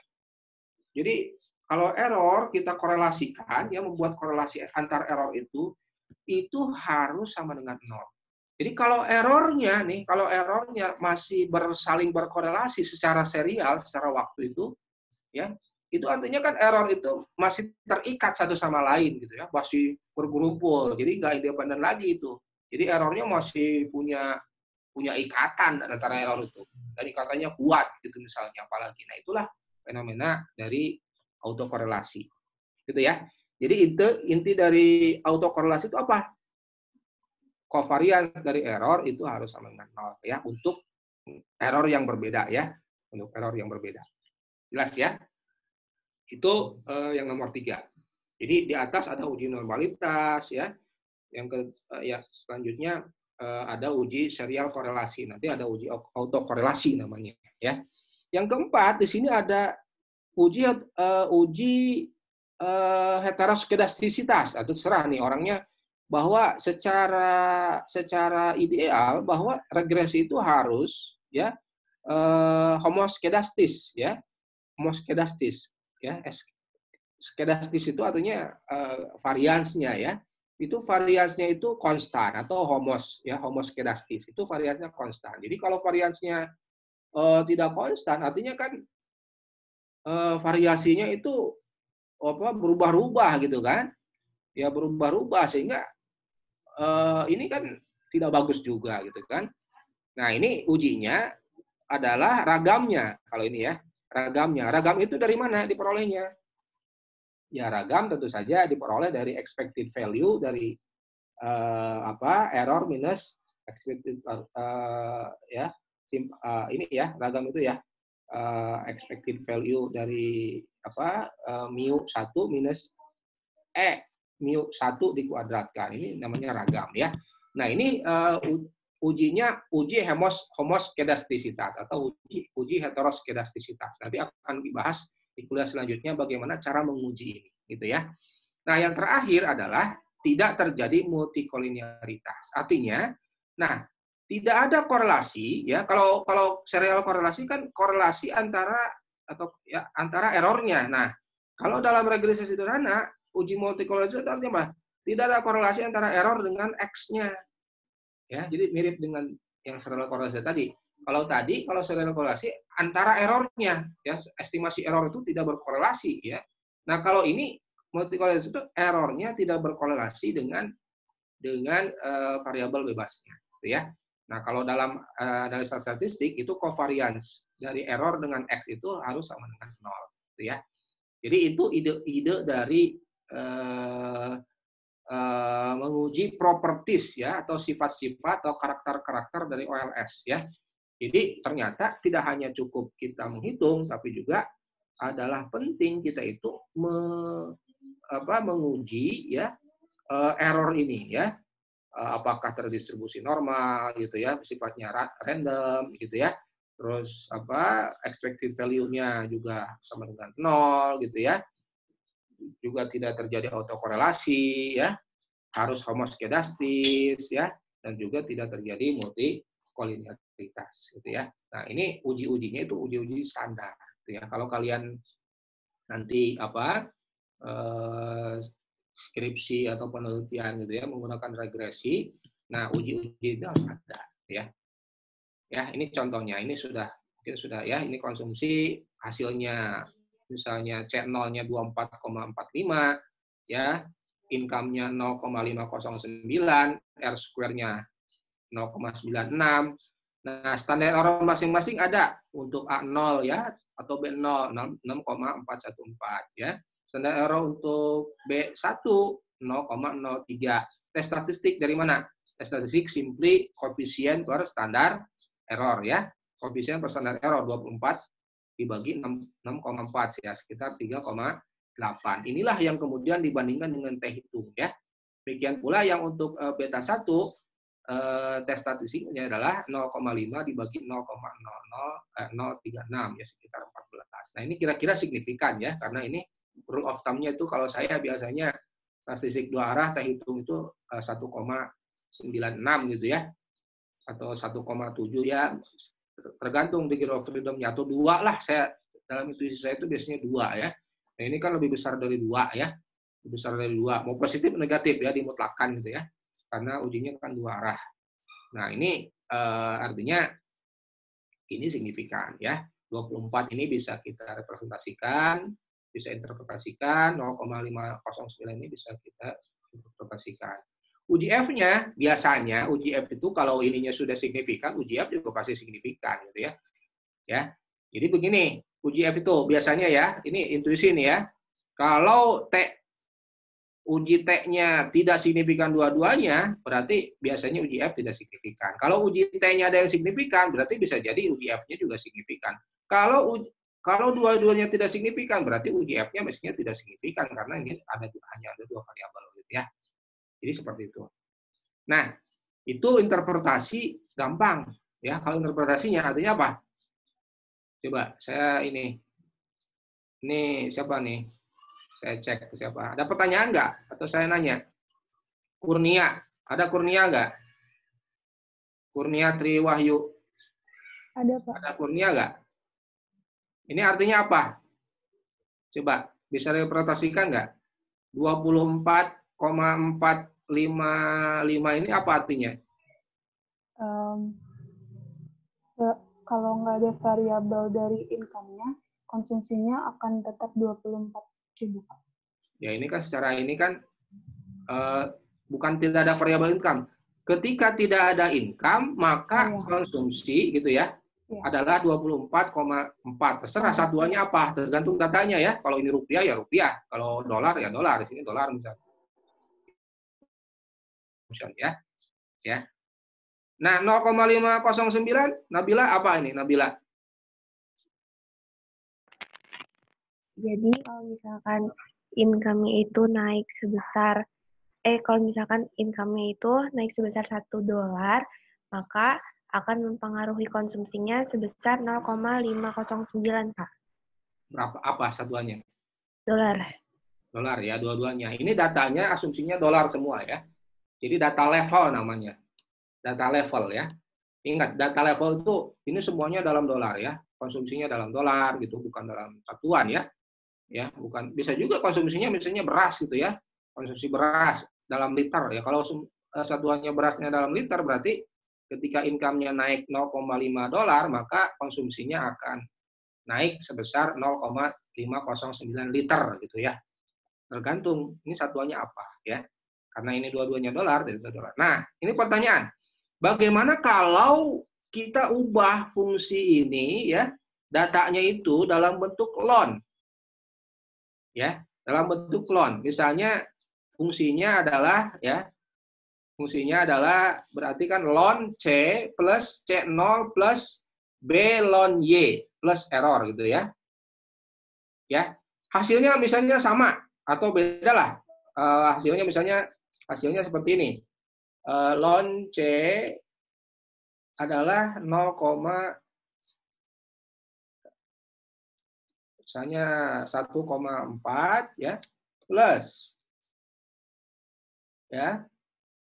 jadi kalau error kita korelasikan ya, membuat korelasi antar error itu harus sama dengan 0. Jadi kalau errornya masih saling berkorelasi secara serial, secara waktu itu ya, itu artinya kan error itu masih terikat satu sama lain gitu ya, masih bergerumpul, jadi nggak independen lagi itu. Jadi errornya masih punya ikatan antara error itu, dan ikatannya kuat gitu misalnya, apalagi. Nah itulah fenomena dari autokorelasi, gitu ya. Jadi inti dari autokorelasi itu apa? Covariance dari error itu harus sama dengan 0 ya, untuk error yang berbeda ya, untuk error yang berbeda. Jelas ya? Itu yang nomor 3. Jadi di atas ada uji normalitas ya. Yang selanjutnya ada uji serial korelasi. Nanti ada uji autokorelasi namanya ya. Yang keempat di sini ada uji heteroskedastisitas, atau terserah nih orangnya, bahwa secara ideal bahwa regresi itu harus ya homoskedastis ya. Homoskedastis ya. Skedastis itu artinya variansnya ya. Itu variansnya itu konstan atau homoskedastis. Itu variansnya konstan. Jadi kalau variansnya tidak konstan, artinya kan variasinya itu berubah-ubah gitu kan, ya berubah-ubah sehingga ini kan tidak bagus juga gitu kan. Nah ini ujinya adalah ragamnya kalau ini ya, ragamnya. Ragam itu dari mana diperolehnya? Ya ragam tentu saja diperoleh dari expected value dari error minus expected ya ini ya ragam itu ya expected value dari mu 1 minus mu 1 dikuadratkan. Ini namanya ragam ya. Nah, ini ujinya uji homoskedastisitas atau uji heteroskedastisitas. Nanti akan dibahas di kuliah selanjutnya bagaimana cara menguji ini, gitu ya. Nah, yang terakhir adalah tidak terjadi multikolinearitas. Artinya, nah, tidak ada korelasi ya. Kalau serial korelasi kan korelasi antara errornya. Nah, kalau dalam regresi sederhana uji multikolinearitas itu artinya apa? Tidak ada korelasi antara error dengan X-nya. Ya, jadi mirip dengan yang serial korelasi tadi. Kalau serial korelasi antara errornya, ya, estimasi error itu tidak berkorelasi ya. Nah, kalau ini multikolinearitas itu errornya tidak berkorelasi dengan variabel bebasnya, gitu ya. Nah, kalau dalam analisa statistik itu covariance dari error dengan X itu harus sama dengan 0, gitu ya. Jadi itu ide-ide dari menguji properties ya atau sifat-sifat atau karakter-karakter dari OLS ya. Jadi ternyata tidak hanya cukup kita menghitung, tapi juga adalah penting kita itu menguji ya error ini ya. Apakah terdistribusi normal gitu ya, sifatnya random gitu ya. Terus expected value-nya juga sama dengan 0 gitu ya. Juga tidak terjadi autokorelasi ya, harus homoskedastis ya, dan juga tidak terjadi multikolinearitas gitu ya. Nah, ini uji-ujinya itu uji-uji standar gitu ya. Kalau kalian nanti skripsi atau penelitian gitu ya menggunakan regresi, nah uji-uji itu ada ya. Ya, ini contohnya, ini sudah ya, ini konsumsi hasilnya misalnya C0-nya 24,45 ya, income-nya 0,509, R square-nya 0,96. Nah, standar error masing-masing ada untuk A0 ya atau B0 6,414 ya. Standar error untuk B1 0,03. Tes statistik dari mana? Tes statistik simply koefisien per standar error ya. Koefisien per standar error 24 dibagi 6,4 ya, sekitar 3,8. Inilah yang kemudian dibandingkan dengan T hitung ya. Demikian pula yang untuk beta 1 tes statistiknya adalah 0,5 dibagi 0,036 ya, sekitar 14. Nah, ini kira-kira signifikan ya, karena ini rule of thumb-nya itu kalau saya biasanya statistik dua arah T hitung itu 1,96 gitu ya. Atau 1,7 ya, tergantung degree of freedom-nya, atau 2 lah, saya dalam intuisi saya itu biasanya 2 ya. Nah, ini kan lebih besar dari 2 ya. Lebih besar dari 2, mau positif negatif ya, dimutlakan gitu ya. Karena ujinya kan 2 arah. Nah, ini artinya ini signifikan ya. 24 ini bisa kita representasikan, bisa interpretasikan, 0,509 ini bisa kita interpretasikan. Uji F-nya, biasanya uji F itu kalau ininya sudah signifikan, uji F juga pasti signifikan gitu ya. Ya. Jadi begini, uji F itu biasanya ya, ini intuisi nih ya. Kalau uji T-nya tidak signifikan dua-duanya, berarti biasanya uji F tidak signifikan. Kalau uji T-nya ada yang signifikan, berarti bisa jadi uji F-nya juga signifikan. Kalau dua-duanya tidak signifikan, berarti uji F-nya mestinya tidak signifikan karena ini hanya ada 2 variabel gitu ya. Jadi seperti itu. Nah, itu interpretasi gampang ya. Kalau interpretasinya artinya apa? Coba saya ini siapa nih? Saya cek siapa. Ada pertanyaan nggak? Atau saya nanya? Kurnia, ada Kurnia nggak? Kurnia Triwahyu. Ada, Pak. Ada Kurnia nggak? Ini artinya apa? Coba bisa diinterpretasikan nggak? 24,455 ini apa artinya? kalau nggak ada variabel dari income-nya, konsumsinya akan tetap 24.000, Pak. Ya ini kan secara ini kan bukan tidak ada variabel income. Ketika tidak ada income, maka konsumsi gitu ya, adalah 24,4. Terserah satuannya apa, tergantung datanya ya. Kalau ini rupiah ya rupiah, kalau dolar ya dolar. Di sini dolar misalnya. Ya. Nah, 0,509 Nabila apa ini Nabila? Jadi kalau misalkan income-nya itu naik sebesar kalau misalkan income-nya itu naik sebesar $1, maka akan mempengaruhi konsumsinya sebesar 0,509, Pak. Berapa apa satuannya? Dolar. Dolar ya, dua-duanya. Ini datanya asumsinya dolar semua ya. Jadi data level namanya. Data level ya. Ingat, data level itu ini semuanya dalam dolar ya. Konsumsinya dalam dolar gitu, bukan dalam satuan ya. Ya, bukan, bisa juga konsumsinya misalnya beras gitu ya. Konsumsi beras dalam liter ya. Kalau satuannya berasnya dalam liter berarti ketika income-nya naik $0,5, maka konsumsinya akan naik sebesar 0,509 liter gitu ya. Tergantung ini satuannya apa ya. Karena ini dua-duanya dolar, jadi dolar. Nah, ini pertanyaan. Bagaimana kalau kita ubah fungsi ini ya, datanya itu dalam bentuk loan? Ya, dalam bentuk loan. Misalnya fungsinya adalah ya, fungsinya adalah berarti kan loan C plus C0 plus B loan Y plus error gitu ya. Ya, hasilnya misalnya sama atau beda lah. Hasilnya misalnya hasilnya seperti ini. Loan C adalah 0, misalnya 1,4 ya plus ya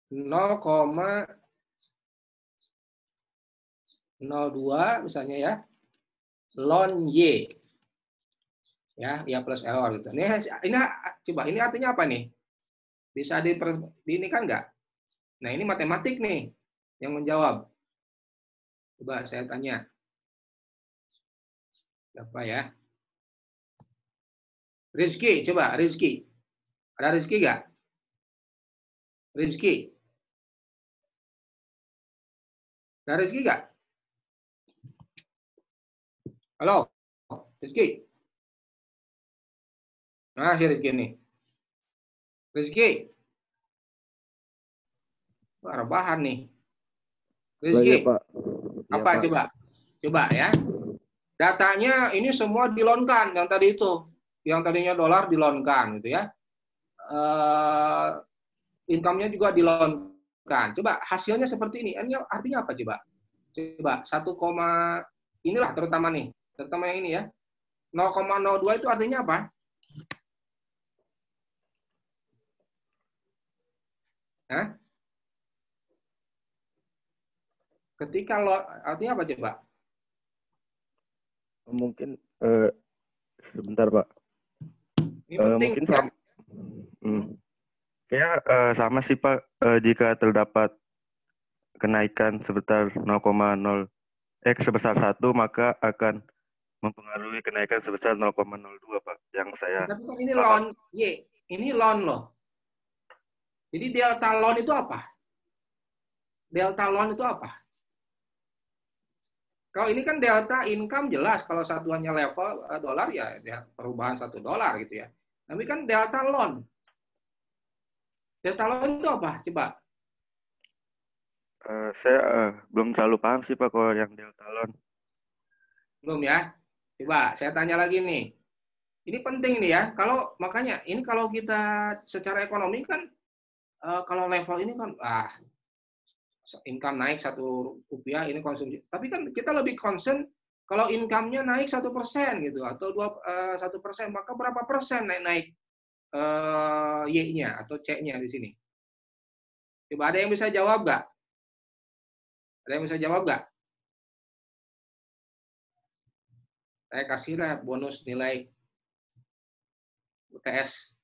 0,02 misalnya ya loan Y ya plus error gitu. Ini coba ini artinya apa nih? Bisa ini kan nggak? Nah ini matematik nih yang menjawab. Coba saya tanya. Siapa ya? Rizky, coba Rizky. Ada Rizky nggak? Rizky. Ada Rizky nggak? Halo, Rizky. Nah, si Rizky nih. Rizky. Wah, rebahan nih. Rizky. Pak. Apa Pak. Coba? Coba ya. Datanya ini semua dilonkan yang tadi itu. Yang tadinya dolar dilonkan gitu ya. Income-nya juga dilonkan. Coba hasilnya seperti ini. Ini artinya apa coba? Coba 1, inilah terutama nih. Terutama yang ini ya. 0,02 itu artinya apa? Hah? Ketika artinya apa coba? Mungkin sebentar Pak. Ini penting mungkin ya. Kayak sama sih Pak, jika terdapat kenaikan sebesar 1 maka akan mempengaruhi kenaikan sebesar 0,02 Pak. Yang saya Tapi kan ini loan Y, ini loan loh. Jadi delta loan itu apa? Delta loan itu apa? Kalau ini kan delta income jelas, kalau satuannya level dolar ya perubahan $1 gitu ya. Tapi kan delta loan. Delta loan itu apa? Coba. Saya belum terlalu paham sih Pak kalau yang delta loan. Belum ya? Coba saya tanya lagi nih. Ini penting nih ya. Kalau makanya ini kalau kita secara ekonomi kan kalau level ini kan income naik Rp1 ini konsumsi. Tapi kan kita lebih concern kalau income-nya naik 1% gitu atau 1%, maka berapa persen naik Y-nya atau C-nya di sini? Coba ada yang bisa jawab nggak? Ada yang bisa jawab nggak? Saya kasihlah bonus nilai UTS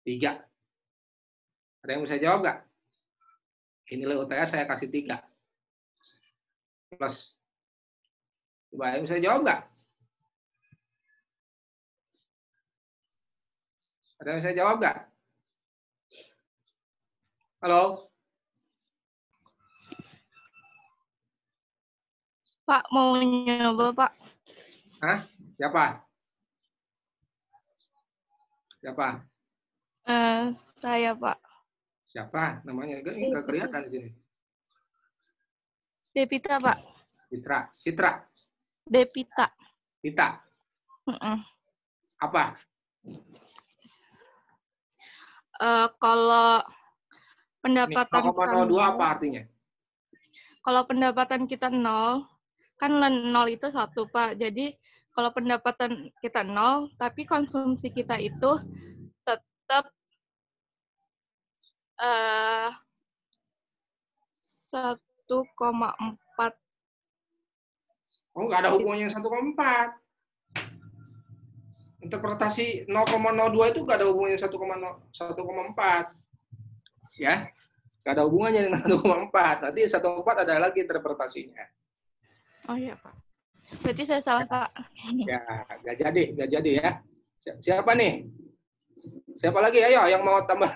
3. Ada yang bisa jawab nggak? Nilai UTS saya kasih 3. Plus. Coba yang bisa jawab nggak? Ada yang bisa jawab nggak? Halo? Pak, mau nyoba, Pak. Hah? Siapa? Siapa? Saya, Pak. Siapa namanya? Ini nggak kelihatan di sini. Devita, Pak. Citra. Devita. Kita. Apa? Kalau Ini pendapatan kita 0,02 apa 0, artinya? kalau pendapatan kita 0, kan 0 itu 1, Pak. Jadi kalau pendapatan kita 0, tapi konsumsi kita itu tetap 1,4. Oh, nggak ada hubungannya 1,4. Interpretasi 0,02 itu nggak ada hubungannya 1,4. Ya, nggak ada hubungannya dengan 1,4. Nanti 1,4 ada lagi interpretasinya. Oh iya, Pak. Berarti saya salah, Pak. Ya, nggak jadi ya. Siapa nih? Siapa lagi? Ayo, yang mau tambah.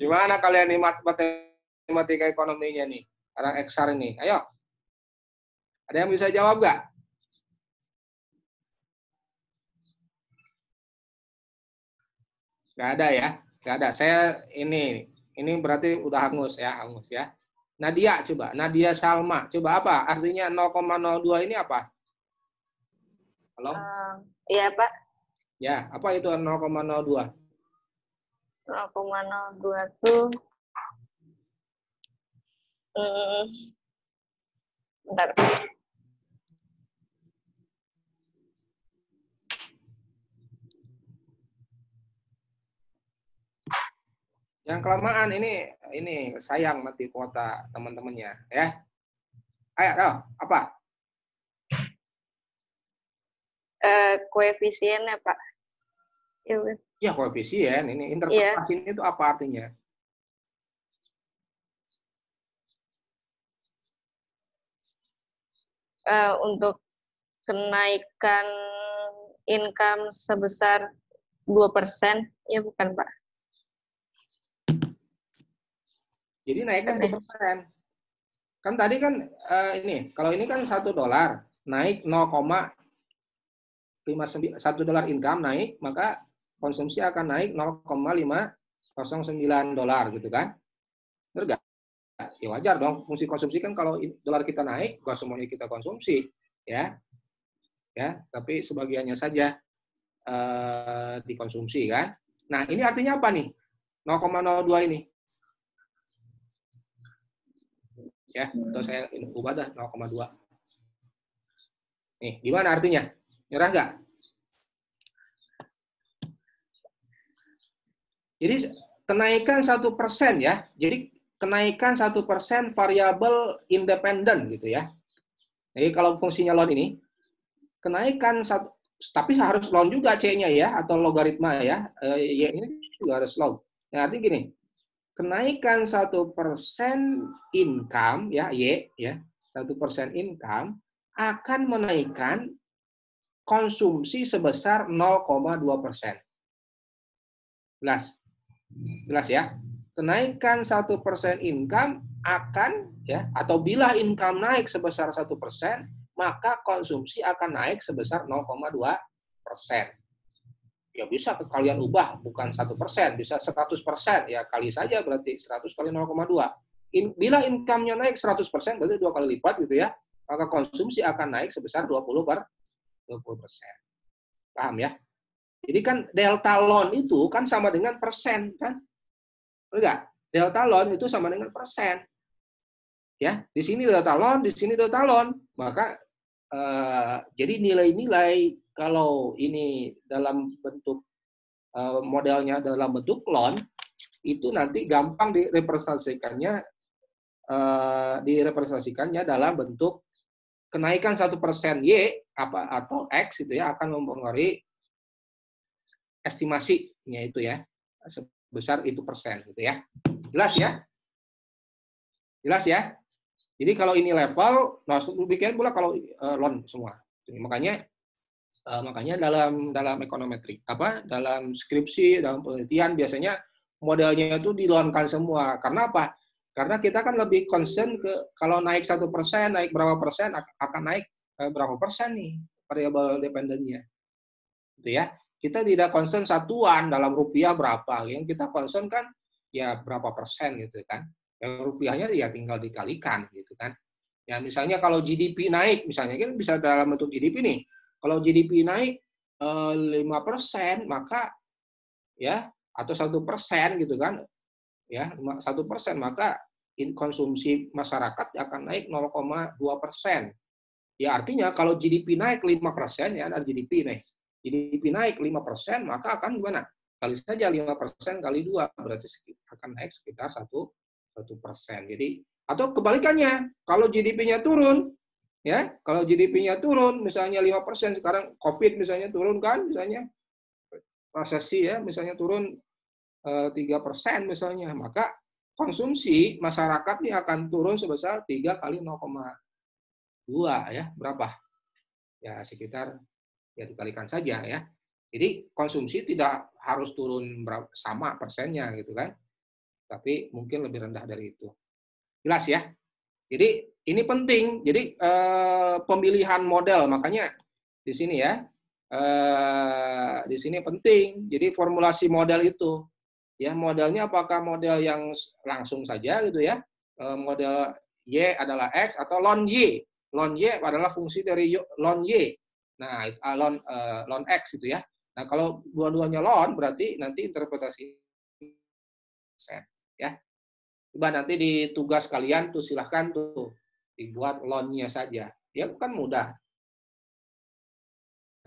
Gimana kalian nih matematika ekonominya nih? Sekarang Eksar ini. Ayo. Ada yang bisa jawab nggak? Nggak ada ya? Nggak ada. Saya ini berarti udah hangus ya. Nadia coba. Nadia Salma. Coba apa? Artinya 0,02 ini apa? Halo? Iya, Pak. Ya, apa itu 0,02? 0,02 tuh bentar. Yang kelamaan ini sayang mati kuota teman-temannya ya. Ayo, apa? Koefisiennya, Pak. Ya, koefisien. Ini interpretasi itu apa artinya? Untuk kenaikan income sebesar 2%, ya bukan, Pak? Jadi naiknya 1%. Kan tadi kan kalau ini kan $1 naik 0,59, $1 income naik, maka konsumsi akan naik 0,509 gitu kan? Benar nggak? Ya wajar dong, fungsi konsumsi kan kalau dolar kita naik, nggak semuanya kita konsumsi, ya, tapi sebagiannya saja dikonsumsi kan. Nah ini artinya apa nih? 0,02 ini. Ya, atau saya ubah dah 0,2. Nih, gimana artinya? Nyerah nggak? Jadi kenaikan 1% ya. Jadi kenaikan 1% variabel independen gitu ya. Jadi kalau fungsinya loan ini, kenaikan tapi harus loan juga C-nya ya, atau logaritma ya. Y ini juga harus loan. Nah, artinya gini, kenaikan 1% income ya, Y ya, 1% income akan menaikkan konsumsi sebesar 0,2%. Jelas ya? Kenaikan 1% income akan ya, atau bila income naik sebesar 1%, maka konsumsi akan naik sebesar 0,2%. Ya bisa kalian ubah, bukan 1%, bisa 100%, ya kali saja berarti 100 kali 0,2. Bila income-nya naik 100%, berarti 2 kali lipat gitu ya, maka konsumsi akan naik sebesar 20%. Paham ya? Jadi kan delta loan itu kan sama dengan persen kan? Enggak, delta loan itu sama dengan persen. Ya, di sini delta loan, di sini delta loan. Maka jadi nilai-nilai kalau ini dalam bentuk modelnya dalam bentuk loan itu nanti gampang direpresentasikannya dalam bentuk kenaikan 1% Y atau X itu ya akan mempengaruhi estimasinya itu ya sebesar itu persen gitu ya. Jelas ya? Jelas ya? Jadi kalau ini level, nah demikian pula kalau loan semua. Makanya dalam ekonometri dalam skripsi, dalam penelitian biasanya modelnya itu dilonkan semua. Karena apa? Karena kita kan lebih concern ke kalau naik 1%, naik berapa persen, akan naik berapa persen nih variabel dependennya. Gitu ya. Kita tidak concern satuan dalam rupiah berapa. Yang kita concern kan ya berapa persen gitu kan. Yang rupiahnya ya tinggal dikalikan gitu kan. Ya misalnya kalau GDP naik, misalnya kan bisa dalam bentuk GDP nih. Kalau GDP naik 5%, maka ya atau 1% gitu kan, ya 1%, maka konsumsi masyarakat akan naik 0,2%. Ya artinya kalau GDP naik 5%, ya ada GDP naik 5%, maka akan gimana? Kali saja 5% kali 2, berarti akan naik sekitar 1%. Jadi atau kebalikannya, kalau GDP-nya turun, ya kalau GDP-nya turun, misalnya 5%, sekarang COVID misalnya turun kan, misalnya resesi ya, misalnya turun 3% misalnya, maka konsumsi masyarakat ini akan turun sebesar 3 kali 0,2 ya, berapa? Ya sekitar ya dikalikan saja ya. Jadi konsumsi tidak harus turun sama persennya gitu kan, tapi mungkin lebih rendah dari itu. Jelas ya? Jadi ini penting. Jadi pemilihan model, makanya di sini ya, di sini penting. Jadi formulasi model itu, ya modelnya apakah model yang langsung saja gitu ya, model Y adalah X atau ln Y. Ln Y adalah fungsi dari ln Y. Nah, ln X itu ya. Nah, kalau dua-duanya ln berarti nanti interpretasi ya. Coba nanti di tugas kalian tuh silahkan tuh dibuat ln-nya saja. Ya kan mudah.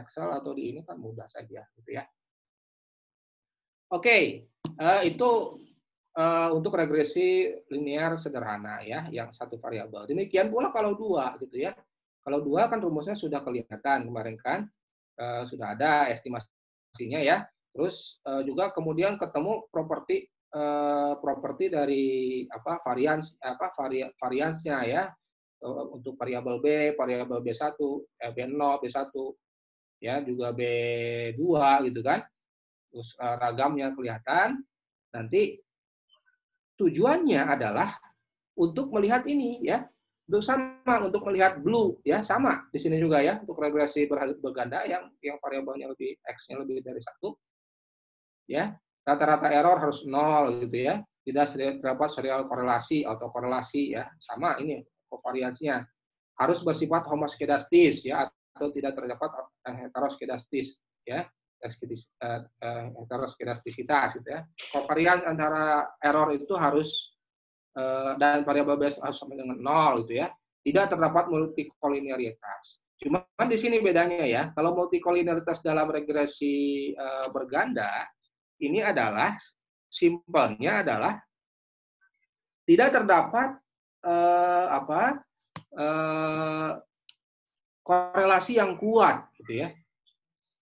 Excel atau di ini kan mudah saja gitu ya. Oke, itu untuk regresi linear sederhana ya, yang satu variabel. Demikian pula kalau dua gitu ya. Kalau dua kan rumusnya sudah kelihatan kemarin kan, sudah ada estimasinya ya. Terus juga kemudian ketemu properti dari variansnya ya, untuk variabel B1, B0, B1 ya, juga B2 gitu kan. Terus ragamnya kelihatan. Nanti tujuannya adalah untuk melihat ini ya, untuk melihat blue ya, sama di sini juga ya, untuk regresi berganda yang variabelnya lebih X-nya lebih dari 1 ya. Rata-rata error harus 0 gitu ya. Tidak terdapat serial korelasi atau korelasi ya. Sama ini kovariansnya. Harus bersifat homoskedastis ya, atau tidak terdapat heteroskedastis ya. Heteroskedastisitas gitu ya. Kovarians antara error itu harus dan variabel base harus sama dengan 0 gitu ya. Tidak terdapat multikolinearitas. Cuma di sini bedanya ya. Kalau multikolinearitas dalam regresi berganda ini adalah simpelnya adalah tidak terdapat korelasi yang kuat gitu ya.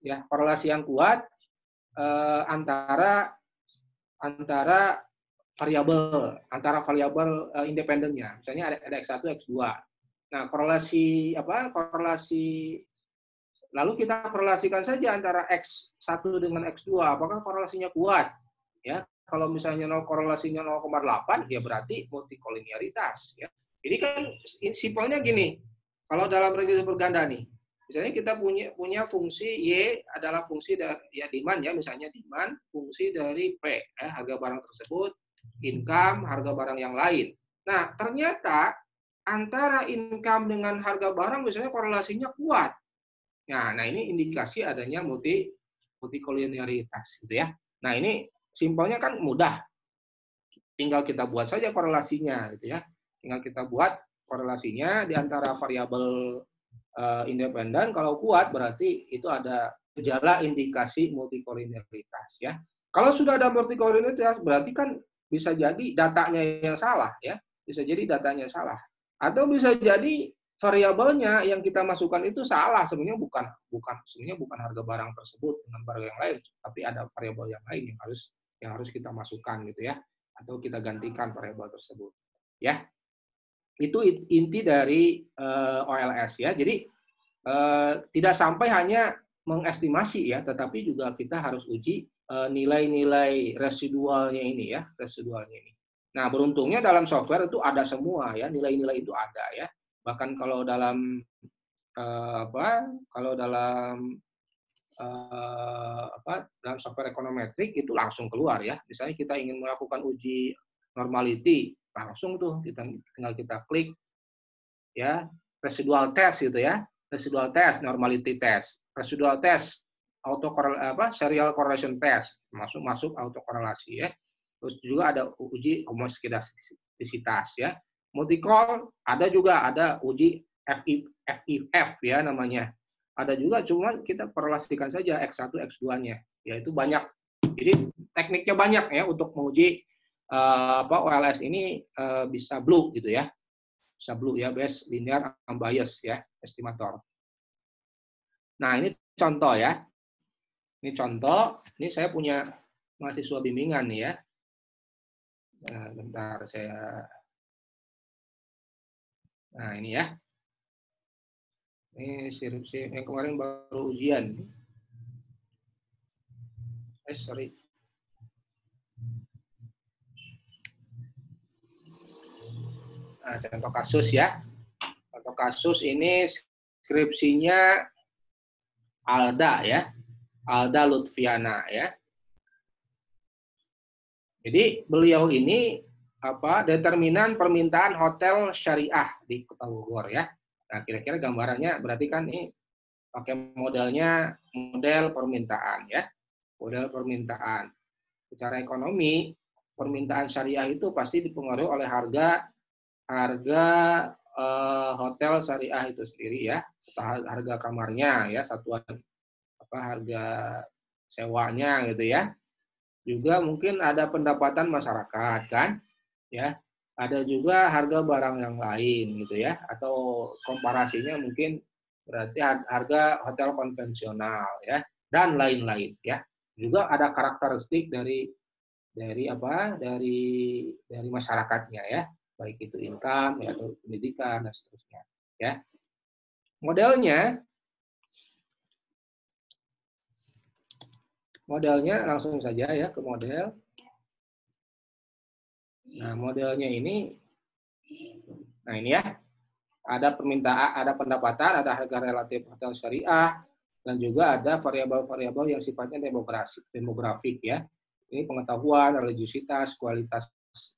Ya, korelasi yang kuat antara variabel independennya. Misalnya ada X1, X2. Nah, korelasi lalu kita korelasikan saja antara X1 dengan X2, apakah korelasinya kuat? Ya, kalau misalnya korelasinya 0,8, ya berarti multikolinearitas. Ya. Jadi kan simpelnya gini, kalau dalam regresi berganda nih, misalnya kita punya fungsi Y adalah fungsi ya demand ya, misalnya demand fungsi dari P, ya, harga barang tersebut, income, harga barang yang lain. Nah, ternyata antara income dengan harga barang misalnya korelasinya kuat. Nah, ini indikasi adanya multikolinearitas gitu ya. Nah, ini simpelnya kan mudah. Tinggal kita buat saja korelasinya gitu ya. Tinggal kita buat korelasinya di antara variabel independen. Kalau kuat berarti itu ada gejala indikasi multikolinearitas ya. Kalau sudah ada multikolinearitas berarti kan bisa jadi datanya yang salah ya. Bisa jadi datanya salah. Atau bisa jadi variabelnya yang kita masukkan itu salah, sebenarnya bukan harga barang tersebut dengan barang yang lain, tapi ada variabel yang lain yang harus kita masukkan gitu ya, atau kita gantikan variabel tersebut ya. Itu inti dari OLS ya. Jadi tidak sampai hanya mengestimasi ya, tetapi juga kita harus uji nilai-nilai residualnya ini ya, residualnya ini. Nah, beruntungnya dalam software itu ada semua ya, nilai-nilai itu ada ya. Bahkan kalau dalam dalam software ekonometrik itu langsung keluar ya. Misalnya kita ingin melakukan uji normality, langsung tuh tinggal kita klik ya, residual test gitu ya. Residual test, normality test, residual test, serial correlation test, masuk autokorelasi ya. Terus juga ada uji homogenisitas ya. Multicall ada uji FIF ya namanya. Ada juga, cuma kita korelasikan saja X1, X2-nya. Ya itu banyak. Jadi tekniknya banyak ya untuk menguji OLS ini bisa blue gitu ya. Bisa blue ya, based linear unbiased ya, estimator. Nah, ini contoh ya. Ini contoh, ini saya punya mahasiswa bimbingan nih ya. Nah, bentar saya. Nah, ini ya. Ini skripsi yang kemarin baru ujian. Sorry. Nah, contoh kasus ya. Contoh kasus ini skripsinya Alda ya. Alda Lutfiana ya. Jadi beliau ini determinan permintaan hotel syariah di Kota Bogor ya. Nah, kira-kira gambarannya berarti kan ini pakai model permintaan ya. Model permintaan. Secara ekonomi, permintaan syariah itu pasti dipengaruhi oleh harga hotel syariah itu sendiri ya. Harga kamarnya ya, satuan harga sewanya gitu ya. Juga mungkin ada pendapatan masyarakat kan ya. Ada juga harga barang yang lain gitu ya, atau komparasinya mungkin berarti harga hotel konvensional ya, dan lain-lain ya. Juga ada karakteristik dari masyarakatnya ya, baik itu income ya, atau pendidikan dan seterusnya ya. Modelnya langsung saja ya ke model. Nah, modelnya ini, nah ini ya, ada permintaan, ada pendapatan, ada harga relatif hotel syariah, dan juga ada variabel-variabel yang sifatnya demografik ya. Ini pengetahuan, religiusitas, kualitas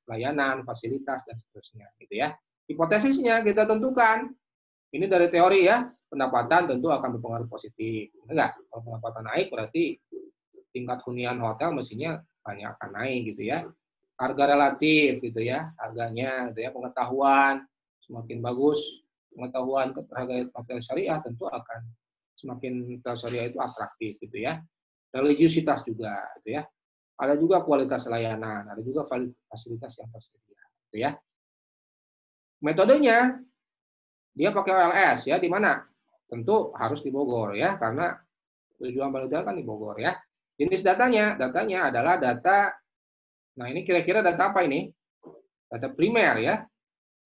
layanan, fasilitas, dan seterusnya gitu ya. Hipotesisnya kita tentukan. Ini dari teori ya, pendapatan tentu akan berpengaruh positif. Enggak, kalau pendapatan naik berarti tingkat hunian hotel mestinya banyak akan naik gitu ya. Harga relatif gitu ya, harganya gitu ya, pengetahuan semakin bagus, pengetahuan terhadap hotel syariah tentu akan semakin hotel syariah itu atraktif gitu ya. Religiusitas juga gitu ya. Ada juga kualitas layanan, ada juga fasilitas yang tersedia gitu ya. Metodenya dia pakai OLS ya, di mana? Tentu harus di Bogor ya, karena tujuan penelitian kan di Bogor ya. Jenis datanya adalah data. Nah, ini kira-kira data apa ini? Data primer ya.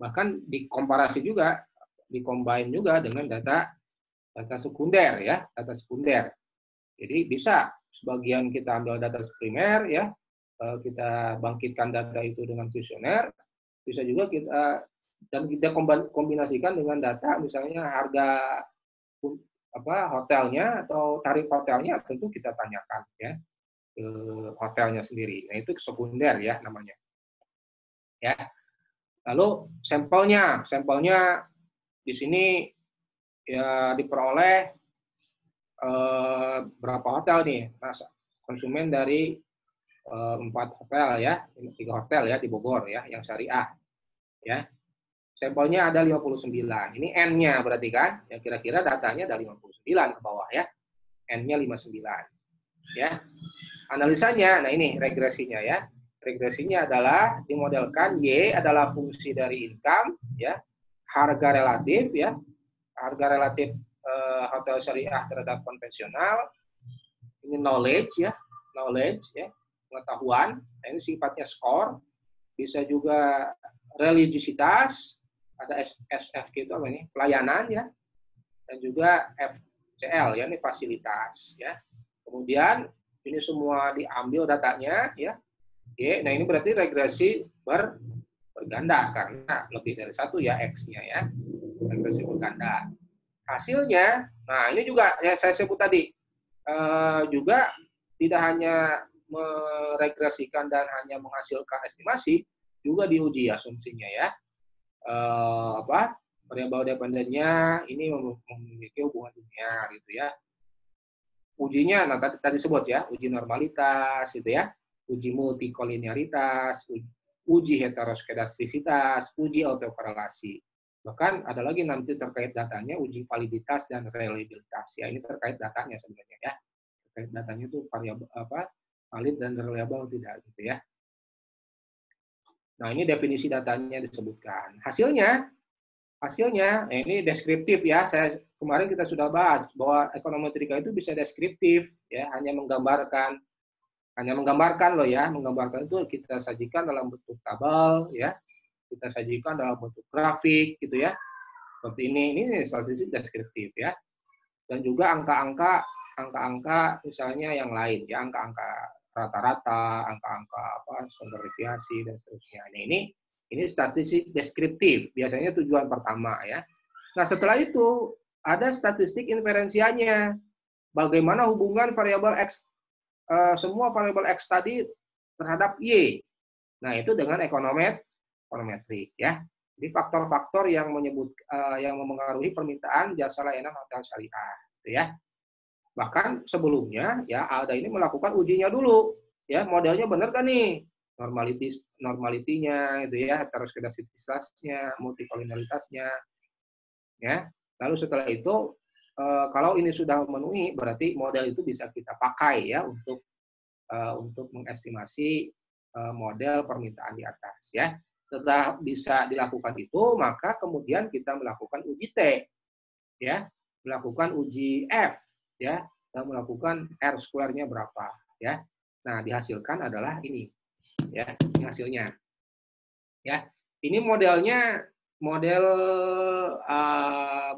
Bahkan dikomparasi juga, dikombine juga dengan data sekunder ya, data sekunder. Jadi bisa sebagian kita ambil data primer ya, kita bangkitkan data itu dengan kuesioner, bisa juga kita kombinasikan dengan data misalnya harga hotelnya atau tarif hotelnya, tentu kita tanyakan ya ke hotelnya sendiri. Nah, itu sekunder ya namanya. Ya. Lalu sampelnya di sini ya diperoleh berapa hotel nih? Nah, konsumen dari 4 hotel ya, 3 hotel ya di Bogor ya, yang syariah. Ya. Sampelnya ada 59. Ini N-nya berarti kan? Ya kira-kira datanya ada 59 ke bawah ya. N-nya 59. Ya. Analisanya, nah ini regresinya ya. Regresinya adalah dimodelkan Y adalah fungsi dari income ya, harga relatif ya. Harga relatif hotel syariah terhadap konvensional. Ini knowledge ya, pengetahuan. Nah, ini sifatnya skor. Bisa juga religiusitas ada SFQ itu apa ini? Pelayanan ya. Dan juga FCL ya, ini fasilitas ya. Kemudian ini semua diambil datanya ya. Oke, nah ini berarti regresi berganda karena lebih dari satu ya X-nya ya. Regresi berganda. Hasilnya, nah ini juga ya saya sebut tadi, juga tidak hanya meregresikan dan hanya menghasilkan estimasi, juga diuji asumsinya ya. Variabel dependennya ini memiliki hubungan linear gitu ya. Ujinya, nah tadi sebut ya, uji normalitas gitu ya, uji multikolinearitas, uji heteroskedastisitas, uji autokorelasi. Bahkan ada lagi nanti terkait datanya, uji validitas dan reliabilitas. Ya, ini terkait datanya sebenarnya ya. Terkait datanya itu variabel valid dan reliable tidak gitu ya. Nah, ini definisi datanya disebutkan. Hasilnya ini deskriptif ya. Kemarin kita sudah bahas bahwa ekonometrika itu bisa deskriptif ya, hanya menggambarkan loh ya, menggambarkan itu kita sajikan dalam bentuk tabel ya. Kita sajikan dalam bentuk grafik gitu ya. Seperti ini statistik deskriptif ya. Dan juga angka-angka misalnya yang lain ya, angka-angka rata-rata, angka-angka standar deviasi dan seterusnya. Nah, ini statistik deskriptif, biasanya tujuan pertama ya. Nah, setelah itu ada statistik inferensianya. Bagaimana hubungan variabel X, semua variabel X tadi terhadap Y. Nah, itu dengan ekonometrik ya. Jadi faktor-faktor yang yang mempengaruhi permintaan jasa layanan hotel syariah, gitu ya. Bahkan sebelumnya ya ALDA ini melakukan ujinya dulu, ya modelnya benar kan nih, normalitinya, itu ya, heteroskedastisitasnya, multikolinearitasnya, ya. Lalu setelah itu kalau ini sudah memenuhi, berarti model itu bisa kita pakai ya untuk mengestimasi model permintaan di atas, ya. Setelah bisa dilakukan itu, maka kemudian kita melakukan uji T, ya, melakukan uji F, ya, dan melakukan R square-nya berapa, ya. Nah, dihasilkan adalah ini, ya, ini hasilnya, ya. Ini modelnya model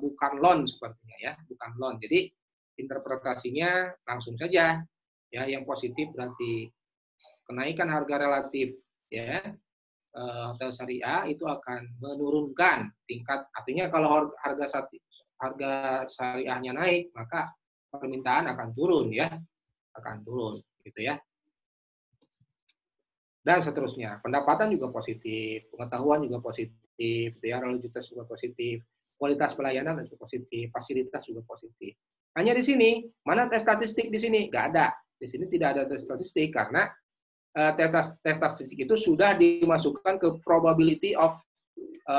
bukan loan sepertinya, ya, bukan loan. Jadi interpretasinya langsung saja, ya. Yang positif berarti kenaikan harga relatif, ya, hotel syariah itu akan menurunkan tingkat. Artinya kalau harga syariahnya naik, maka permintaan akan turun, ya, akan turun, gitu ya. Dan seterusnya. Pendapatan juga positif, pengetahuan juga positif, ya, reliabilitas juga positif, kualitas pelayanan juga positif, fasilitas juga positif. Hanya di sini, mana tes statistik di sini? Nggak ada. Di sini tidak ada tes statistik karena tes statistik itu sudah dimasukkan ke probability of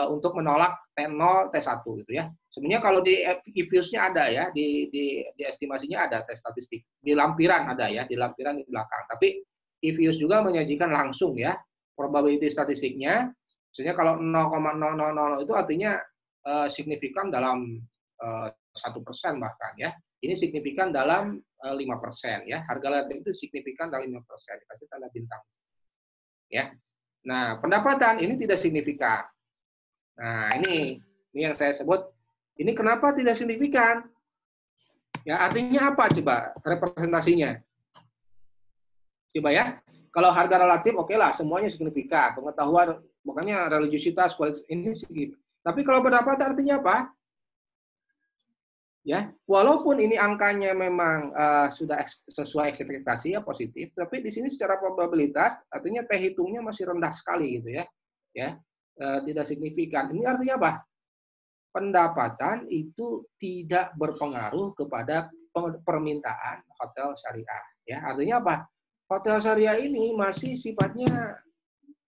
untuk menolak T0, T1 gitu ya. Sebenarnya kalau di EVIUS-nya ada ya, di estimasinya ada tes statistik. Di lampiran ada ya, di lampiran di belakang. Tapi EVIUS juga menyajikan langsung ya probability statistiknya. Misalnya kalau 0,000 itu artinya signifikan dalam 1% bahkan ya. Ini signifikan dalam 5% ya. Harga relatif itu signifikan dalam 5%. Dikasih tanda bintang. Ya. Nah, pendapatan ini tidak signifikan. Nah, ini yang saya sebut. Ini kenapa tidak signifikan? Ya, artinya apa coba representasinya? Coba ya. Kalau harga relatif oke lah, semuanya signifikan. Pengetahuan, makanya religiositas, kualitas ini signifikan. Tapi kalau pendapatan artinya apa? Ya, walaupun ini angkanya memang sudah sesuai ekspektasi ya positif, tapi di sini secara probabilitas artinya T hitungnya masih rendah sekali gitu ya. Ya, tidak signifikan. Ini artinya apa? Pendapatan itu tidak berpengaruh kepada permintaan hotel syariah. Ya, artinya apa? Hotel syariah ini masih sifatnya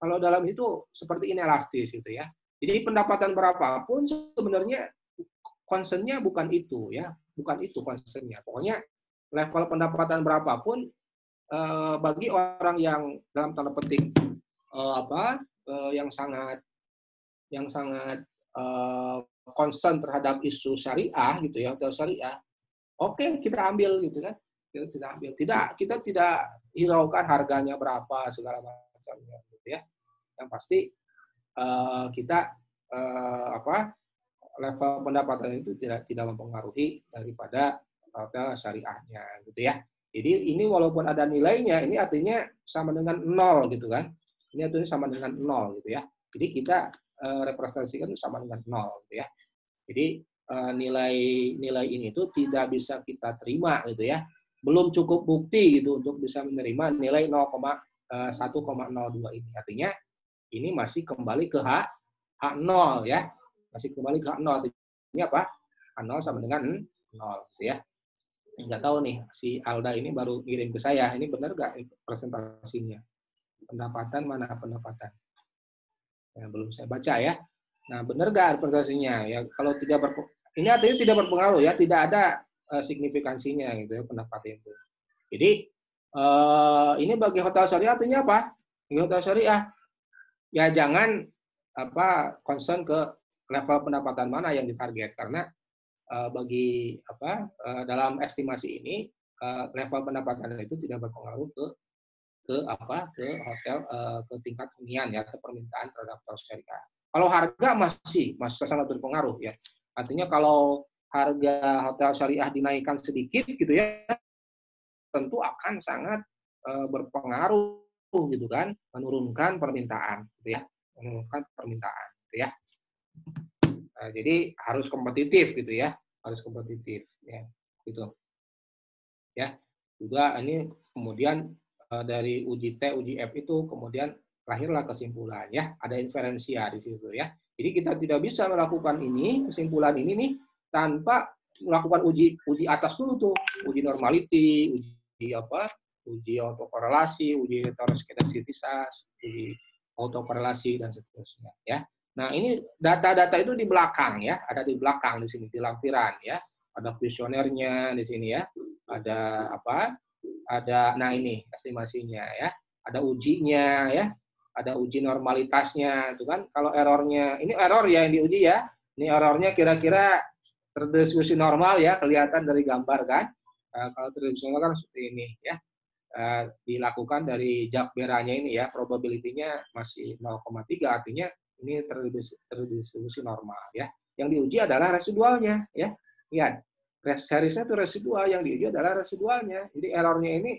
kalau dalam itu seperti inelastis gitu ya. Jadi pendapatan berapapun sebenarnya concern-nya bukan itu ya, bukan itu concern-nya. Pokoknya level pendapatan berapapun bagi orang yang dalam tanda petik yang sangat concern terhadap isu syariah gitu ya, hotel syariah. Oke, kita ambil gitu kan. Kita ambil. Kita tidak hiraukan harganya berapa segala macamnya gitu ya. Yang pasti kita level pendapatan itu tidak mempengaruhi daripada hotel syariahnya gitu ya. Jadi ini walaupun ada nilainya, ini artinya sama dengan 0 gitu kan. Ini artinya sama dengan 0 gitu ya. Jadi kita representasikan sama dengan 0 gitu ya. Jadi nilai ini itu tidak bisa kita terima gitu ya. Belum cukup bukti gitu untuk bisa menerima nilai 1,02 ini. Artinya ini masih kembali ke H0 ya. Masih kembali ke H0. Ini apa? H0 sama dengan 0 gitu ya. Nggak tahu nih, si Alda ini baru ngirim ke saya. Ini benar nggak presentasinya? Pendapatan mana pendapatan? Ya, belum saya baca ya. Nah, benar nggak presentasinya? Ya, kalau tidak ini artinya tidak berpengaruh ya, tidak ada signifikansinya gitu ya pendapatan itu. Jadi ini bagi hotel syariah artinya apa? Bagi hotel syariah ya jangan concern ke level pendapatan mana yang ditarget, karena bagi dalam estimasi ini level pendapatan itu tidak berpengaruh ke hotel ke tingkat hunian ya, ke permintaan terhadap hotel syariah. Kalau harga masih sangat berpengaruh ya. Artinya kalau harga hotel syariah dinaikkan sedikit gitu ya, tentu akan sangat berpengaruh gitu kan, menurunkan permintaan gitu ya, gitu ya. Nah, jadi harus kompetitif gitu ya, harus kompetitif ya, gitu. Ya, juga ini kemudian dari uji T, uji F itu kemudian lahirlah kesimpulan ya, ada inferensia di situ ya. Jadi kita tidak bisa melakukan ini, kesimpulan ini nih tanpa melakukan uji atas dulu tuh, uji normality, uji autokorelasi, uji heteroskedastisitas, uji autokorelasi dan seterusnya ya. Nah, ini data-data itu di belakang ya, ada di belakang di sini di lampiran ya. Ada kuesionernya di sini ya. Ada nah ini estimasinya ya. Ada ujinya ya. Ada uji normalitasnya itu kan. Kalau errornya, ini error ya yang diuji ya. Ini errornya kira-kira terdistribusi normal ya, kelihatan dari gambar kan. Kalau terdistribusi normal kan seperti ini ya. Dilakukan dari Jakberanya ini ya, probability-nya masih 0,3, artinya ini terdistribusi normal ya. Yang diuji adalah residualnya ya. Lihat, seriesnya itu residual, yang diuji adalah residualnya. Jadi errornya ini